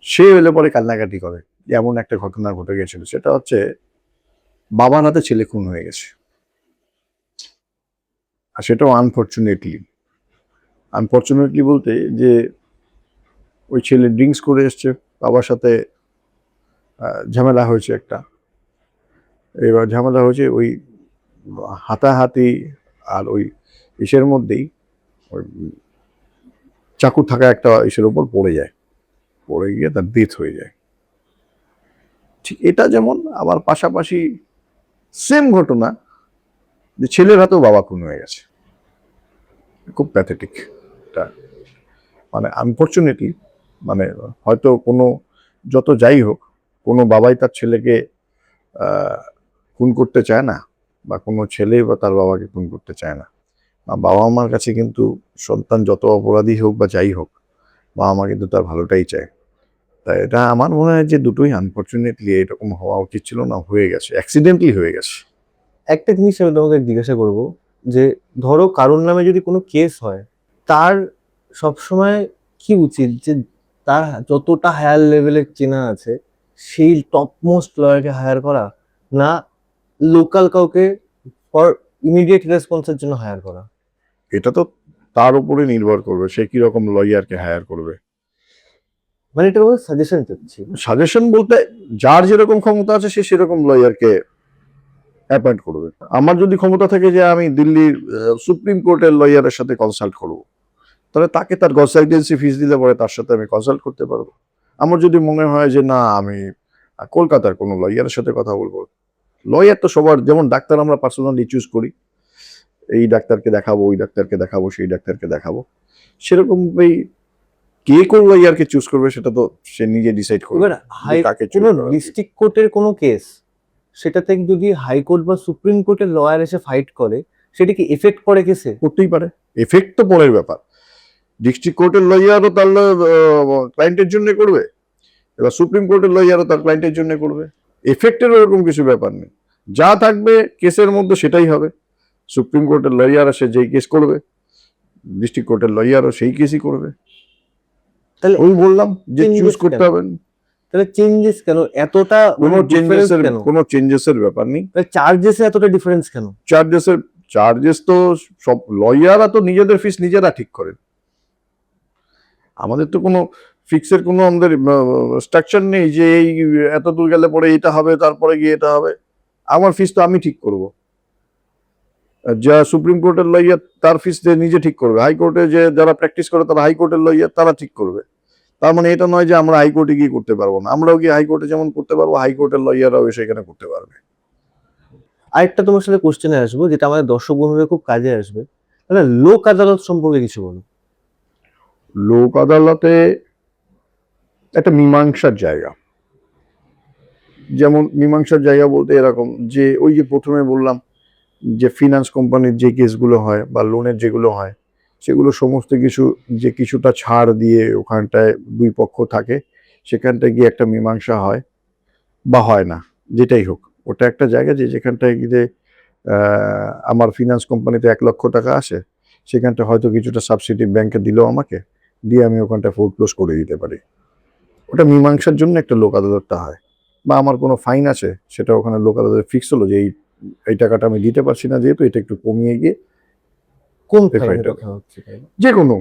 S2: সে এলে পরে কান্নাকাটি করে, এমন একটা ঘটনা ঘটে গেছিল। সেটা হচ্ছে বাবার হাতে ছেলে খুন হয়ে গেছে, আর সেটাও আনফর্চুনেটলি বলতে যে ওই ছেলে ড্রিঙ্কস করে এসছে, বাবার সাথে ঝামেলা হয়েছে একটা। এবার ঝামেলা হয়েছে ওই হাতাহাতি আর ওই ইসের মধ্যেই, ওই চাকু থাকা একটা ইসের উপর পড়ে যায়, পড়ে গিয়ে তার ডেথ হয়ে যায়। ঠিক এটা যেমন, আবার পাশাপাশি সেম ঘটনা যে ছেলের হাতেও বাবা খুন হয়ে গেছে, খুব প্যাথেটিক। এটা মানে আনফর্চুনেটলি মানে হয়তো কোনো, যত যাই হোক, কোনো বাবাই তার ছেলেকে খুন করতে চায় না, বা কোনো ছেলে বা তার বাবাকে খুন করতে চায় না। বাবা মার কাছে কিন্তু সন্তান যত অপরাধী হোক বা যাই হোক, বাবা মা কিন্তু তার ভালোটাই চায়। তাই এটা আমার মনে হয় যে দুটোই আনফর্চুনেটলি এরকম হওয়া উচিত ছিল না, হয়ে গেছে, অ্যাক্সিডেন্টলি হয়ে গেছে।
S1: একটা জিনিস আমি তোমাকে জিজ্ঞাসা করব, যে ধরো কারোর নামে যদি কোনো কেস হয়, তার সবসময় কি উচিত যে তার যতটা হায়ার লেভেলের চেনা আছে সেই টপ মোস্ট লয়ারকে হায়ার করা, না লোকাল কাউকে ফর ইমিডিয়েট রেসপন্সের জন্য হায়ার করা?
S2: এটা তো তার উপরে নির্ভর করবে সে কিরকম লয়ারকে হায়ার করবে।
S1: মানে এটা কোনো সাজেশন চাচ্ছি।
S2: সাজেশন বলতে যার যেরকম ক্ষমতা আছে সে সেরকম লয়ারকে অ্যাপয়েন্ট করবে। আমার যদি ক্ষমতা থাকে যে আমি দিল্লির সুপ্রিম কোর্টের লয়ারের সাথে কনসাল্ট করব, তাহলে তাকে তার কনসালটেন্সি ফিস দিলে পরে তার সাথে আমি কনসাল্ট করতে পারবো। আমার যদি মনে হয় যে না আমি কলকাতার কোনো লয়ারের সাথে কথা বলবো, লয়ার তো সবার, যেমন ডাক্তার আমরা পার্সোনালি চুজ করি, এই ডাক্তারকে দেখাবো, ওই ডাক্তারকে দেখাবো, সেই ডাক্তারকে দেখাবো, সেরকম ভাবেই কে কোন লয়ারকে চুজ করবে সেটা তো সে নিজে ডিসাইড করবে।
S1: এবার
S2: কাকে choose
S1: কোনো
S2: করা উচিত।
S1: ডিস্ট্রিক্ট কোর্টের কোনো কেস, সেটাতে যদি হাইকোর্ট বা সুপ্রিম কোর্টের লয়ার এসে ফাইট করে, সেটা কি এফেক্ট করে কেসে?
S2: করতেই পারে, এফেক্ট তো পরের ব্যাপার। ডিস্ট্রিক্ট কোর্টের লয়ারও তার ক্লায়েন্টের জন্য করবে, এবার সুপ্রিম কোর্টের লয়ারও তার ক্লায়েন্টের জন্য করবে, এফেক্টের ওরকম কিছু ব্যাপার নেই। যা থাকবে কেসের মধ্যে সেটাই হবে। সুপ্রিম কোর্টের লয়ার আসে যেই কেস করবে, ডিস্ট্রিক্ট কোর্টের লয়ারও সেই কেসই করবে।
S1: তাহলে
S2: ওই বললাম যে
S1: changes
S2: চুজ করতে
S1: কেন?
S2: হবে।
S1: তাহলে চেঞ্জেস কেন এতটা,
S2: কোনো
S1: ডিফারেন্স
S2: চেঞ্জেসের
S1: কেন?
S2: কোনো চেঞ্জেসের ব্যাপার নেই।
S1: চার্জেসে এতটা ডিফারেন্স কেন?
S2: চার্জেস তো সব লয়াররা তো নিজেদের ফিস নিজেরা ঠিক করেন, আমাদের তো কোনো ফিক্সের কোনো আমাদের স্ট্রাকচার নেই যে এই এত দূর গেলে পরে এটা হবে, তারপরে গিয়ে এটা হবে। আমার ফিস তো আমি ঠিক করব। যা সুপ্রিম কোর্টের লয়ার তার ফিস নিজে ঠিক করবে, হাইকোর্টে যে যারা প্র্যাকটিস করে তারা হাইকোর্টের লয়ার তারা ঠিক করবে। তার মানে এটা নয় যে আমরা হাইকোর্টে গিয়ে করতে পারবো না, আমরাও গিয়ে হাইকোর্টে যেমন করতে পারবো, হাইকোর্টের লয়াররাও এসে এখানে করতে পারবে।
S1: আরেকটা তোমার সাথে কোশ্চেনে আসবো, যেটা আমাদের দর্শক বন্ধুদের খুব কাজে আসবে। তাহলে লোক আদালত সম্পর্কে কিছু বলো।
S2: লোক আদালতে একটা মীমাংসার জায়গা। যেমন মীমাংসার জায়গা বলতে এরকম যে ওই যে প্রথমে বললাম যে ফিনান্স কোম্পানির যে কেসগুলো হয় বা লোনের যেগুলো হয়, সেগুলো সমস্ত কিছু যে কিছুটা ছাড় দিয়ে ওখানটায় দুই পক্ষ থাকে, সেখানটায় গিয়ে একটা মীমাংসা হয় বা হয় না, যেটাই হোক, ওটা একটা জায়গা যে যেখানটায় গিয়ে আমার ফিনান্স কোম্পানিতে 1,00,000 টাকা আসে, সেখানটা হয়তো কিছুটা সাবসিডি ব্যাংকে দিল আমাকে, দিয়ে আমি ওখানটা ফোরক্লোজ করে দিতে পারি। ওটা মীমাংসার জন্য একটা লোক আদালতটা হয়। বা আমার কোনো ফাইন আছে, সেটা ওখানে লোক আদালতে ফিক্স হলো যে এই টাকাটা আমি দিতে পারছি না, যেহেতু এটা একটু কমিয়ে গিয়ে
S1: কোন
S2: FI
S1: ফাইনের
S2: টা।
S1: কথা হচ্ছে তাই?
S2: যে কোনো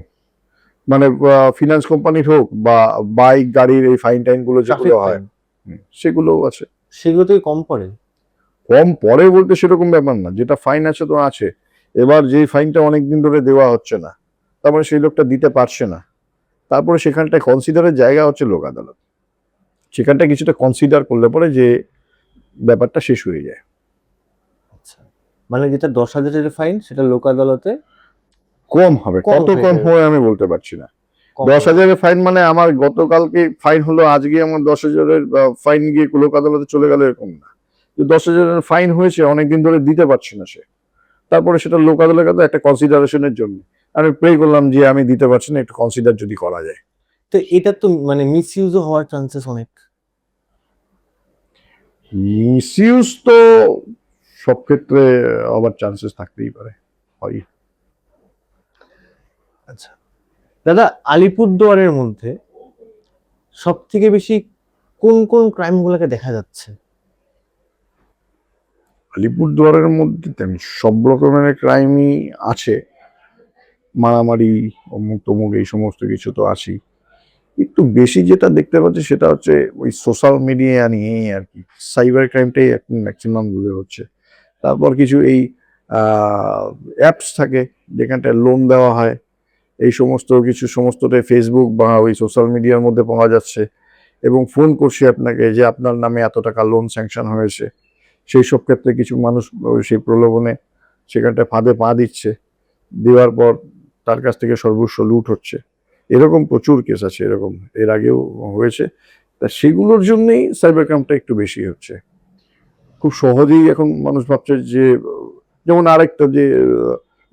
S2: মানে ফিনান্স কোম্পানির হোক বা বাইক গাড়ির এই ফাইন টাইন গুলো যেগুলো
S1: ট্রাফিক
S2: হয়,
S1: ফাইন,
S2: সেগুলোও আছে।
S1: সেগুলো থেকে কম পড়ে?
S2: কম পরে বলতে সেরকম ব্যাপার না, যেটা ফাইন আছে তো আছে। এবার যেই ফাইনটা অনেকদিন ধরে দেওয়া হচ্ছে না, তারপরে সেই লোকটা দিতে পারছে না, তারপরে সেখানটায় কনসিডারের জায়গা হচ্ছে লোক আদালত। সেখানটা কিছুটা কনসিডার করলে পরে যে ব্যাপারটা শেষ হয়ে যায়।
S1: আচ্ছা, মানে যেটা 10,000-এর ফাইন সেটা লোক আদালতে
S2: কম হবে,
S1: কম
S2: কত
S1: হয়ে
S2: কম
S1: যাবে।
S2: হবে আমি বলতে পারছি না।
S1: কম
S2: 10,000-এর ফাইন মানে আমার গতকালকে ফাইন হলো, আজকে আমার 10,000-এর ফাইন গিয়ে লোক আদালতে চলে গেল, এরকম না। 10,000-এর ফাইন হয়েছে, অনেকদিন ধরে দিতে পারছি না সে, তারপরে সেটা লোক আদালতে একটা কনসিডারেশনের জন্য আমি প্রে করলাম যে আমি দিতে পারছি না, একটু কনসিডার যদি করা যায়।
S1: তো এটা তো মানে মিসইউজও হওয়ার চান্সেস অনেক।
S2: মিসইউজ তো সব ক্ষেত্রে আবার চান্সেস থাকতেই পারে, হয়।
S1: আচ্ছা দাদা, আলিপুরদুয়ারের মধ্যে সব থেকে বেশি কোন কোন ক্রাইম গুলোকে দেখা যাচ্ছে?
S2: আলিপুরদুয়ারের মধ্যে তেমনি সব রকমের ক্রাইমই আছে, মারামারি অমুক তমুক এই সমস্ত কিছু তো আছেই। একটু বেশি যেটা দেখতে পাচ্ছি সেটা হচ্ছে ওই সোশ্যাল মিডিয়া নিয়েই আর কি, সাইবার ক্রাইমটাই এখন ম্যাক্সিমাম দূরে হচ্ছে। তারপর কিছু এই অ্যাপস থাকে যেখানটায় লোন দেওয়া হয়, এই সমস্ত কিছু সমস্তটাই ফেসবুক বা ওই সোশ্যাল মিডিয়ার মধ্যে পাওয়া যাচ্ছে, এবং ফোন করছি আপনাকে যে আপনার নামে এত টাকা লোন স্যাংশন হয়েছে। সেই সব ক্ষেত্রে কিছু মানুষ সেই প্রলোভনে সেখানটায় ফাঁদে পা দিচ্ছে, দেওয়ার পর তার কাছ থেকে সর্বস্ব লুট হচ্ছে। এরকম প্রচুর কেস আছে, এরকম এর আগেও হয়েছে। তা সেগুলোর জন্যই সাইবার ক্রাইমটা একটু বেশি হচ্ছে। খুব সহজেই এখন মানুষ ভাবছে যে যেমন আরেকটা যে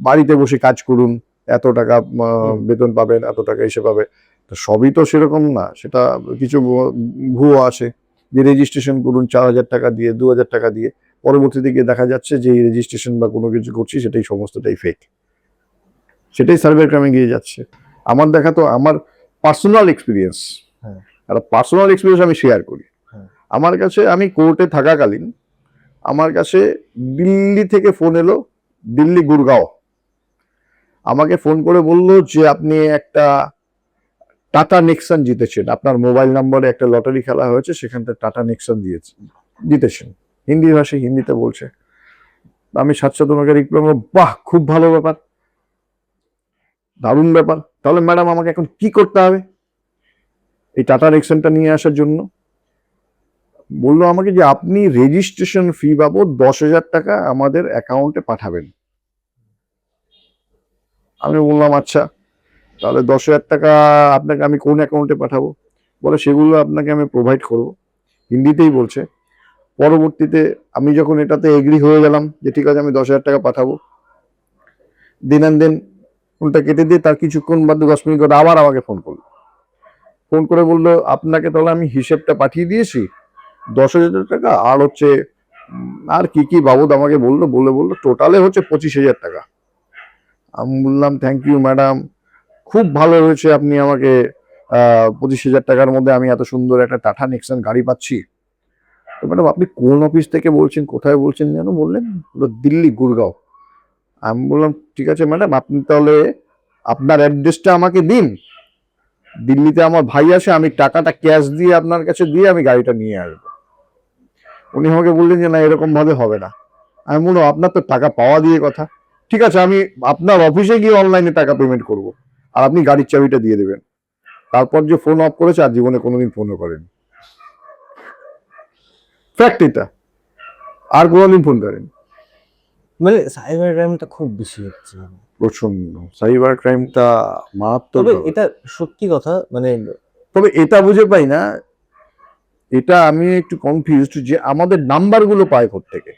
S2: বাড়িতে বসে কাজ করুন, এত টাকা বেতন পাবেন, এত টাকা এসে পাবে। তো সবই তো সেরকম না, সেটা কিছু ভুয়ো আছে যে রেজিস্ট্রেশন করুন 4,000 টাকা দিয়ে, 2,000 টাকা দিয়ে, পরবর্তীতে গিয়ে দেখা যাচ্ছে যে রেজিস্ট্রেশন বা কোনো কিছু করছি সেটাই সমস্তটাই ফেক। সেটাই সাইবার ক্রাইমে গিয়ে যাচ্ছে। আমার দেখা তো আমার পার্সোনাল এক্সপিরিয়েন্স,
S1: হ্যাঁ।
S2: একটা পার্সোনাল এক্সপিরিয়েন্স আমি শেয়ার করি।
S1: হ্যাঁ।
S2: আমার কাছে, আমি কোর্টে থাকাকালীন আমার কাছে দিল্লি থেকে ফোন এলো, দিল্লি গুরগাঁও, আমাকে ফোন করে বললো যে আপনি একটা টাটা নেক্সন জিতেছেন, আপনার মোবাইল নম্বরে একটা লটারি খেলা হয়েছে, সেখানটা টাটা নেক্সন জিতেছেন। হিন্দি ভাষী, হিন্দিতে বলছে। আমি সাথে সাথে ওনাকে রিপ্লাই করলাম, বাহ খুব ভালো ব্যাপার, দারুণ ব্যাপার, তাহলে ম্যাডাম আমাকে এখন কি করতে হবে এই টাটা নেক্সনটা নিয়ে আসার জন্য? বললো আমাকে যে আপনি রেজিস্ট্রেশন ফি বাবদ 10,000 টাকা আমাদের অ্যাকাউন্টে পাঠাবেন। আমি বললাম আচ্ছা, তাহলে 10,000 টাকা আপনাকে আমি কোন অ্যাকাউন্টে পাঠাবো? বলে সেগুলো আপনাকে আমি প্রোভাইড করবো, হিন্দিতেই বলছে। পরবর্তীতে আমি যখন এটাতে এগ্রি হয়ে গেলাম যে ঠিক আছে আমি 10,000 টাকা পাঠাবো, দিন অ্যান্ড দেন ফোনটা কেটে দিয়ে তার কিছুক্ষণ বাদ 10 মিনিট করে আবার আমাকে ফোন করলো। ফোন করে বললো আপনাকে তাহলে আমি হিসেবটা পাঠিয়ে দিয়েছি, 10,000 টাকা আর হচ্ছে আর কি কি বাবদ আমাকে বললো টোটালে হচ্ছে 25,000 টাকা। আমি বললাম থ্যাংক ইউ ম্যাডাম, খুব ভালো হয়েছে, আপনি আমাকে 25,000 টাকার মধ্যে আমি এত সুন্দর একটা টাটা নেক্সন গাড়ি পাচ্ছি। তো ম্যাডাম আপনি কোন অফিস থেকে বলছেন, কোথায় বলছেন যেন বললেন? দিল্লি গুরগাঁও। আমি বললাম ঠিক আছে ম্যাডাম, আপনি তাহলে আপনার অ্যাড্রেসটা আমাকে দিন, দিল্লিতে আমার ভাই আসে, আমি টাকাটা ক্যাশ দিয়ে আপনার কাছে দিয়ে আমি গাড়িটা নিয়ে আসবো। উনি আমাকে বললেন যে না এরকম ভাবে হবে না। আমি বললাম আপনার তো টাকা পাওয়া দিয়ে কথা, ঠিক আছে আমি আপনার অফিসে গিয়ে অনলাইনে টাকা পেমেন্ট করব, আর আপনি গাড়ির চাবিটা দিয়ে দেবেন। তারপর যে ফোন অফ করেছে আর জীবনে কোনোদিন ফোনও করেনি। ফ্যাক্ট এটা, আর কোনোদিন ফোন করেনি।
S1: মানে সাইবার ক্রাইমটা খুব বেশি হচ্ছে।
S2: প্রচন্ড সাইবার ক্রাইমটা মারাত্মক।
S1: তবে এটা সত্যি কথা, মানে
S2: তবে এটা বুঝে পাই না, এটা আমি একটু কনফিউজড যে আমাদের নাম্বারগুলো পায় থেকে।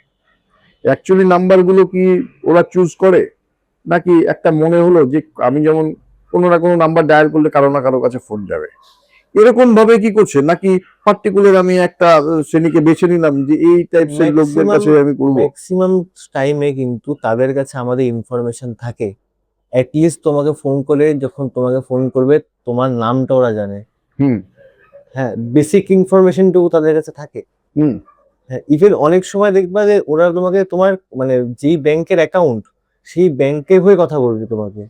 S2: অ্যাকচুয়ালি নাম্বারগুলো কি ওরা চুজ করে, নাকি একটা মনে হলো যে আমি যেমন কোনো না কোনো নাম্বার ডায়াল করলে কারো না কারো কাছে ফোন যাবে, এরকম ভাবে কি করছে, নাকি পার্টিকুলার আমি একটা শ্রেণীকে বেছে নিলাম যে এই টাইপস এর লোকদের কাছে আমি করবো।
S1: ম্যাক্সিমাম টাইমে কিন্তু তাদের কাছে আমাদের ইনফরমেশন থাকে। অ্যাটলিস্ট তোমাকে ফোন করে, যখন তোমাকে ফোন করবে তোমার নামটা ওরা জানে।
S2: হুম
S1: হ্যাঁ, বেসিক ইনফরমেশনটুকু তাদের কাছে থাকে।
S2: হুম
S1: হ্যাঁ, ইভেন অনেক সময় দেখবা যে ওরা তোমাকে তোমার মানে যেই ব্যাংকের অ্যাকাউন্ট, সেই ব্যাংকের হয়ে কথা বলবে তোমাকে।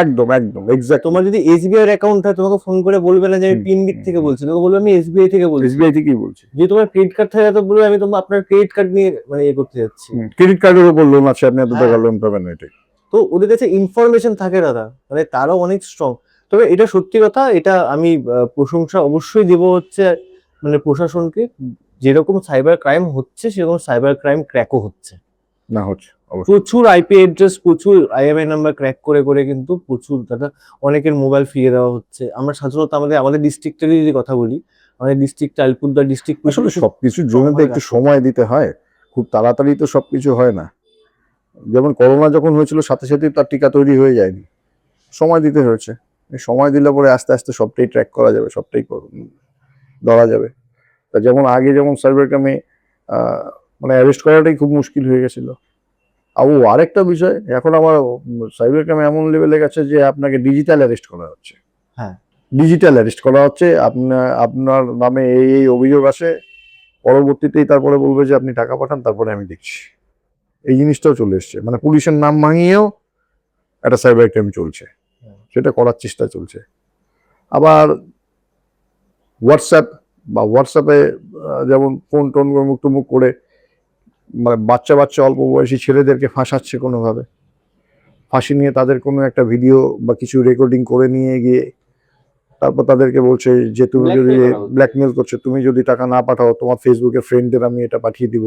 S2: একদম একদম এক্সাক্ট।
S1: তোমার যদি এসবিআই এর অ্যাকাউন্ট হয়, তোমাকে ফোন করে বলবে না যে আমি
S2: হুম,
S1: পিনবিট থেকে
S2: হুম,
S1: বলছি, তোমাকে বলবে আমি এসবিআই থেকে বলছি।
S2: এসবিআই থেকেই বলছি।
S1: যে তোমার ক্রেডিট কার্ড থাকে, তো বলবে আমি তোমার আপনার ক্রেডিট কার্ড নিয়ে মানে ইয়ে করতে যাচ্ছি।
S2: ক্রেডিট কার্ডের উপর লোন আছে, আপনি এত টাকা
S1: হ্যাঁ।
S2: লোন পাবেন না, এটাই।
S1: তো ওদের কাছে ইনফরমেশন থাকে দাদা, মানে তারাও অনেক স্ট্রং। তবে এটা সত্যি কথা, এটা আমি প্রশংসা অবশ্যই দেব হচ্ছে মানে প্রশাসনকে। যেরকম সাইবার ক্রাইম হচ্ছে, সেরকম সাইবার ক্রাইম ক্র্যাকও হচ্ছে।
S2: না হচ্ছে অবশ্যই।
S1: প্রচুর আইপি অ্যাড্রেস, প্রচুর আইএমআই নাম্বার ক্র্যাক করে করে কিন্তু প্রচুর দাদা অনেকের মোবাইল ফিরিয়ে দেওয়া হচ্ছে। আমরা সাধারণত আমাদের ডিস্ট্রিক্টেরই যদি কথা বলি, আমাদের ডিস্ট্রিক্ট আলিপুরদুয়ার ডিস্ট্রিক্ট
S2: আসলে সবকিছুর জন্য তো একটু সময় দিতে হয়, খুব তাড়াতাড়ি তো সবকিছু হয় না। যেমন করোনা যখন হয়েছিল, সাথে সাথে তার টিকা তৈরি হয়ে যায়নি, সময় দিতে হয়েছে। এই সময় দিলে পরে আস্তে আস্তে সবটাই ট্র্যাক করা যাবে, সবটাই ধরা যাবে। তা যেমন আগে যেমন সাইবার ক্রাইমে মানে অ্যারেস্ট করাটাই খুব মুশকিল হয়ে গেছিল। আরেকটা বিষয়, এখন আমার সাইবার ক্রাইম এমন লেভেলে গেছে যে আপনাকে ডিজিটাল অ্যারেস্ট করা হচ্ছে।
S1: হ্যাঁ।
S2: ডিজিটাল অ্যারেস্ট করা হচ্ছে, আপনার নামে এই অভিযোগ আসে, পরবর্তীতেই তারপরে বলবে যে আপনি টাকা পাঠান, তারপরে আমি দেখছি। এই জিনিসটাও চলে এসছে, মানে পুলিশের নাম ভাঙিয়েও একটা সাইবার ক্রাইম চলছে, সেটা করার চেষ্টা চলছে। আবার হোয়াটসঅ্যাপে যেমন ফোন টোন মুখ করে মানে বাচ্চা অল্প বয়সী ছেলেদেরকে ফাঁসাচ্ছে কোনোভাবে, ফাঁসি নিয়ে তাদের কোনো একটা ভিডিও বা কিছু রেকর্ডিং করে নিয়ে গিয়ে তারপর তাদেরকে বলছে যে তুমি যদি ব্ল্যাকমেল করছো, তুমি যদি টাকা না পাঠাও, তোমার ফেসবুকে ফ্রেন্ডদের আমি এটা পাঠিয়ে দিব,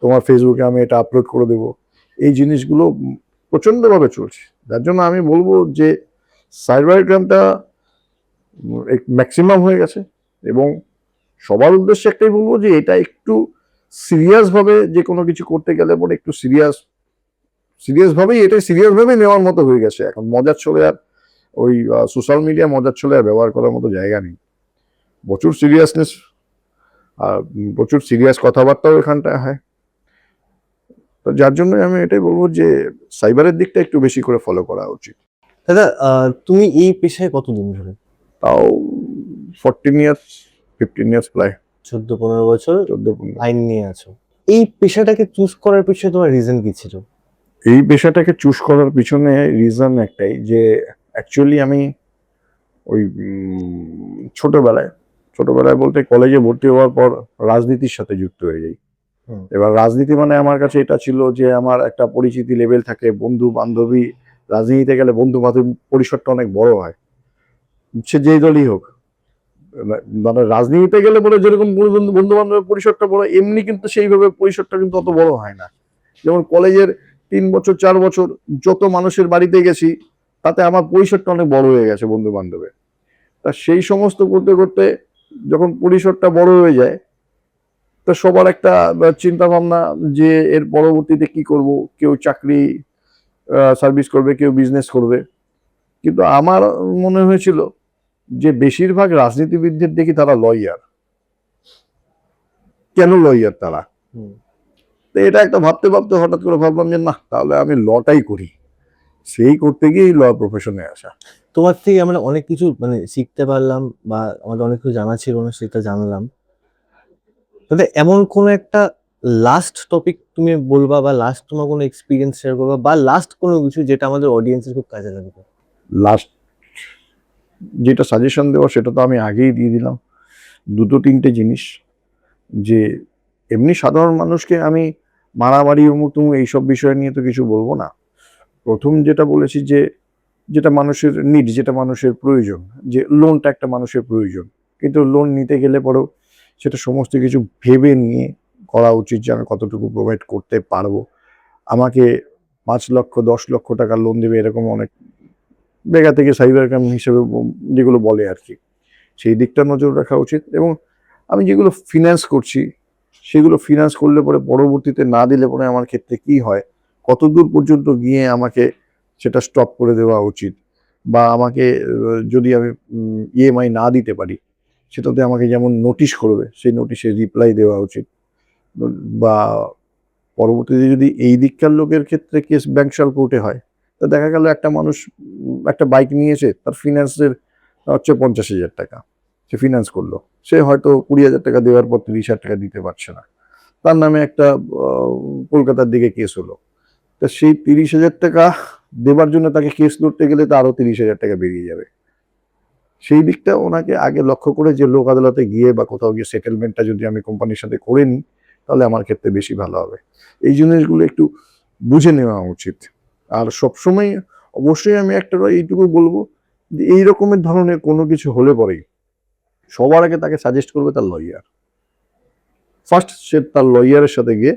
S2: তোমার ফেসবুকে আমি এটা আপলোড করে দেব। এই জিনিসগুলো প্রচন্ডভাবে চলছে, যার জন্য আমি বলবো যে সাইবার ক্রাইমটা ম্যাক্সিমাম হয়ে গেছে। এবং সবার উদ্দেশ্যে একটাই বলবো যে এটা একটু সিরিয়াস ভাবে যে কোনো কিছু করতে গেলে পরে একটু সিরিয়াস ভাবেই নেওয়ার মতো হয়ে গেছে এখন। মজার ছলে আর ওই সোশ্যাল মিডিয়া মজার ছলে আর ব্যবহার করার মতো জায়গা নেই। প্রচুর সিরিয়াসনেস আর প্রচুর সিরিয়াস কথাবার্তাও এখানটায় হয়। তো যার জন্য আমি এটাই বলবো যে সাইবারের দিকটা একটু বেশি করে ফলো করা উচিত।
S1: দাদা, তুমি এই পেশায় কতদিন ধরে?
S2: তাও 15 ইয়ার্স প্রায়
S1: 14-15 বছর
S2: 14-15।
S1: আইন নিয়ে আছো। এই পেশাটাকে চুজ করার পিছনে তোমার রিজন কি ছিল?
S2: এই পেশাটাকে চুজ করার পিছনে রিজন একটাই, যে অ্যাকচুয়ালি আমি ওই ছোটবেলায় বলতে কলেজে ভর্তি হওয়ার পর রাজনীতির সাথে যুক্ত হয়ে যাই। এবার রাজনীতি মানে আমার কাছে এটা ছিল যে আমার একটা পরিচিতি লেভেল থাকে, বন্ধু বান্ধবী, রাজনীতিতে গেলে বন্ধু বান্ধব পরিসরটা অনেক বড় হয়, সে যেই দলই হোক। মানে রাজনীতিতে গেলে বলে যেরকম বন্ধু বান্ধবের পরিসরটা বড়, এমনি কিন্তু সেইভাবে পরিসরটা কিন্তু অত বড় হয় না। যেমন কলেজের 3 বছর 4 বছর যত মানুষের বাড়িতে গেছি, তাতে আমার পরিসরটা অনেক বড় হয়ে গেছে বন্ধু বান্ধবের। তা সেই সমস্ত করতে করতে যখন পরিসরটা বড় হয়ে যায়, তো সবার একটা চিন্তা ভাবনা যে এর পরবর্তীতে কি করব। কেউ চাকরি সার্ভিস করবে, কেউ বিজনেস করবে। কিন্তু আমার মনে হয়েছিল যে বেশিরভাগ রাজনীতিবিদদের দেখি তারা লয়ার। কেন লয়ার তারা? তো এটা একটা ভাবতে ভাবতে হঠাৎ করে ভাবলাম যে না, তাহলে আমি লটাই করি। সেই করতে গিয়ে ল প্রফেশনে আসা।
S1: তোমার থেকে আমরা অনেক কিছু মানে শিখতে পারলাম, বা আমাদের অনেক কিছু জানা ছিল না, সেটা জানলাম। তবে এমন কোন একটা লাস্ট টপিক তুমি বলবা, বা লাস্ট তোমার কোনো এক্সপিরিয়েন্স শেয়ার করবা, বা লাস্ট কোনো কিছু যেটা আমাদের অডিয়েন্সের খুব কাজে লাগবে?
S2: লাস্ট যেটা সাজেশন দেওয়া সেটা তো আমি আগেই দিয়ে দিলাম, 2-3টে জিনিস। যে এমনি সাধারণ মানুষকে আমি মারামারি অমুক তুমুক এইসব বিষয় নিয়ে তো কিছু বলবো না। প্রথম যেটা বলেছি যে যেটা মানুষের নিড, যেটা মানুষের প্রয়োজন, যে লোনটা একটা মানুষের প্রয়োজন, কিন্তু লোন নিতে গেলে পরেও সেটা সমস্ত কিছু ভেবে নিয়ে করা উচিত যে আমি কতটুকু প্রোভাইড করতে পারবো। আমাকে 5 লক্ষ 10 লক্ষ টাকা লোন দেবে এরকম অনেক জায়গা থেকে সাইবার ক্রাইম হিসেবে যেগুলো বলে আর কি, সেই দিকটা নজর রাখা উচিত। এবং আমি যেগুলো ফিনান্স করছি সেগুলো ফিনান্স করলে পরে পরবর্তীতে না দিলে পরে আমার ক্ষেত্রে কি হয়, কতদূর পর্যন্ত গিয়ে আমাকে সেটা স্টপ করে দেওয়া উচিত, বা আমাকে যদি আমি ইএমআই না দিতে পারি সেটাতে আমাকে যেমন নোটিশ করবে সেই নোটিশে রিপ্লাই দেওয়া উচিত। বা পরবর্তীতে যদি এই দিককার লোকের ক্ষেত্রে কেস ব্যাংশাল কোর্টে হয়, তা দেখা গেল একটা মানুষ একটা বাইক নিয়েছে, তার ফিনান্সের হচ্ছে 50,000 টাকা, সে ফিনান্স করলো, সে হয়তো 20,000 টাকা দেওয়ার পর 30,000 টাকা দিতে পারছে না, তার নামে একটা কলকাতার দিকে কেস হলো, তা সেই 30,000 টাকা দেবার জন্য তাকে কেস লড়তে গেলে তো আরো 30,000 টাকা বেরিয়ে যাবে। সেই দিকটা ওনাকে আগে লক্ষ্য করে যে লোক আদালতে গিয়ে বা কোথাও গিয়ে সেটেলমেন্টটা যদি আমি কোম্পানির সাথে করে নিই তাহলে আমার ক্ষেত্রে বেশি ভালো হবে। এই জিনিসগুলো একটু বুঝে নেওয়া উচিত। আর সবসময় অবশ্যই আমি একটা এইটুকু বলবো যে এই রকমের ধরনের কোনো কিছু হলে পরেই সবার আগে তাকে সাজেস্ট করবে তার লয়ার। ফার্স্ট সে তার লয়ারের সাথে গিয়ে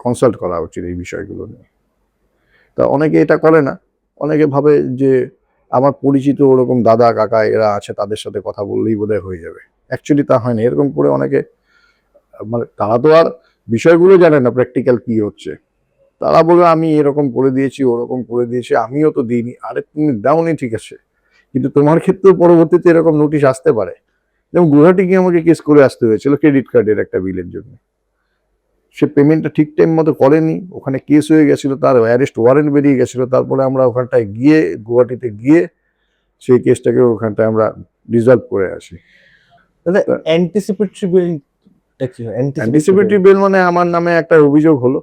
S2: কনসাল্ট করা উচিত এই বিষয়গুলো নিয়ে। তা অনেকে এটা করে না, অনেকে ভাবে যে আমার পরিচিত ওরকম দাদা কাকা এরা আছে তাদের সাথে কথা বললেই বোধহয় হয়ে যাবে। অ্যাকচুয়ালি তা হয় না। এরকম করে অনেকে, মানে তারা তো আর বিষয়গুলো জানে না প্র্যাকটিক্যাল কি হচ্ছে, তারা বলবে আমি এরকম করে দিয়েছি ওরকম করে দিয়েছি, আমিও তো দিইনি। আরে তুমি দাওনি ঠিক আছে, কিন্তু তোমার ক্ষেত্রে পরবর্তীতে এরকম নোটিশ আসতে পারে। যেমন গুয়াহাটি গিয়ে আমাকে কেস করে আসতে হয়েছিল ক্রেডিট কার্ডের একটা বিলের জন্য, সে পেমেন্টটা ঠিক টাইম মতো করেনি, ওখানে কেস হয়ে গেছিল, তার অ্যারেস্ট ওয়ারেন্ট বেরিয়ে গেছিল, তারপরে আমরা ওখানটায় গিয়ে গুয়াহাটিতে গিয়ে সেই কেসটাকে ওখানটায় আমরা রিজলভ করে আসি।
S1: দাদা অ্যান্টিসিপেটরি বিলটা কি হয়?
S2: অ্যান্টিসিপেটরি বেল মানে আমার নামে একটা অভিযোগ হলো,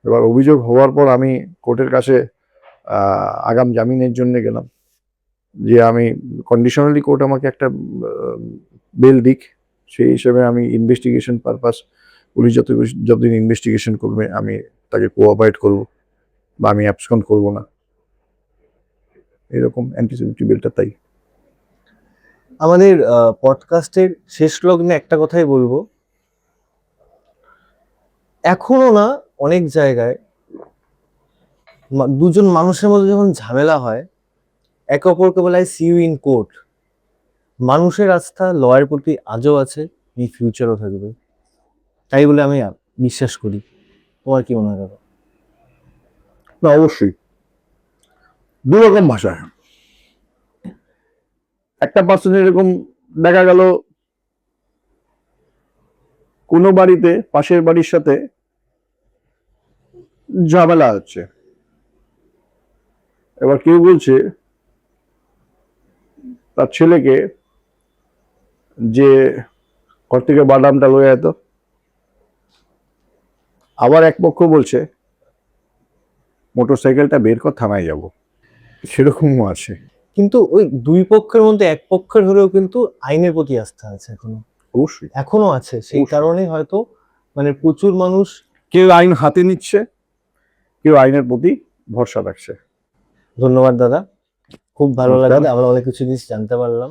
S2: এবার অভিযোগ হওয়ার পর আমি কোর্টের কাছে আগাম জামিনের জন্য গেলাম, যে আমি কন্ডিশনালি কোর্ট আমাকে একটা বেল দিক, সেই হিসেবে আমি ইনভেস্টিগেশন পারপাস পুলিশ যতদিন ইনভেস্টিগেশন করবে আমি তাকে কোঅপারেট করব, বা আমি অ্যাবসকন্ড করব না, এরকম অ্যান্টিসিপেটরি বেলটা। তাই
S1: আমাদের পডকাস্টের শেষ লগ্নে একটা কথাই বলবো, এখনো না অনেক জায়গায় দুজন মানুষের মধ্যে যখন ঝামেলা হয় একে অপরকে বলা হয় সি ইউ ইন কোর্ট। মানুষের আস্থা লয়ের প্রতি আজও আছে, এই ফিউচারও থাকবে, তাই বলে আমি বিশ্বাস করি। তোমার কি মনে হয় দাদা?
S2: না, অবশ্যই দুরকম ভাষা। একটা পার্সন এরকম দেখা গেল কোনো বাড়িতে পাশের বাড়ির সাথে ঝামেলা হচ্ছে, এবার কেউ বলছে তার ছেলেকে যে ঘর থেকে বাদামটা লয়ে যেত, আবার এক পক্ষ বলছে মোটর সাইকেলটা বের কর থানায় যাব, সেরকমও আছে।
S1: কিন্তু ওই দুই পক্ষের মধ্যে এক পক্ষের হলেও কিন্তু আইনের প্রতি আস্থা আছে,
S2: অবশ্যই
S1: এখনো আছে। সেই
S2: অবশ্যই।
S1: কারণেই হয়তো মানে প্রচুর মানুষ
S2: কেউ আইন হাতে নিচ্ছে, কেউ আইনের প্রতি ভরসা রাখছে।
S1: ধন্যবাদ দাদা, খুব ভালো
S2: নমস্কার।
S1: লাগলো, আমরা অনেক কিছু জিনিস জানতে পারলাম।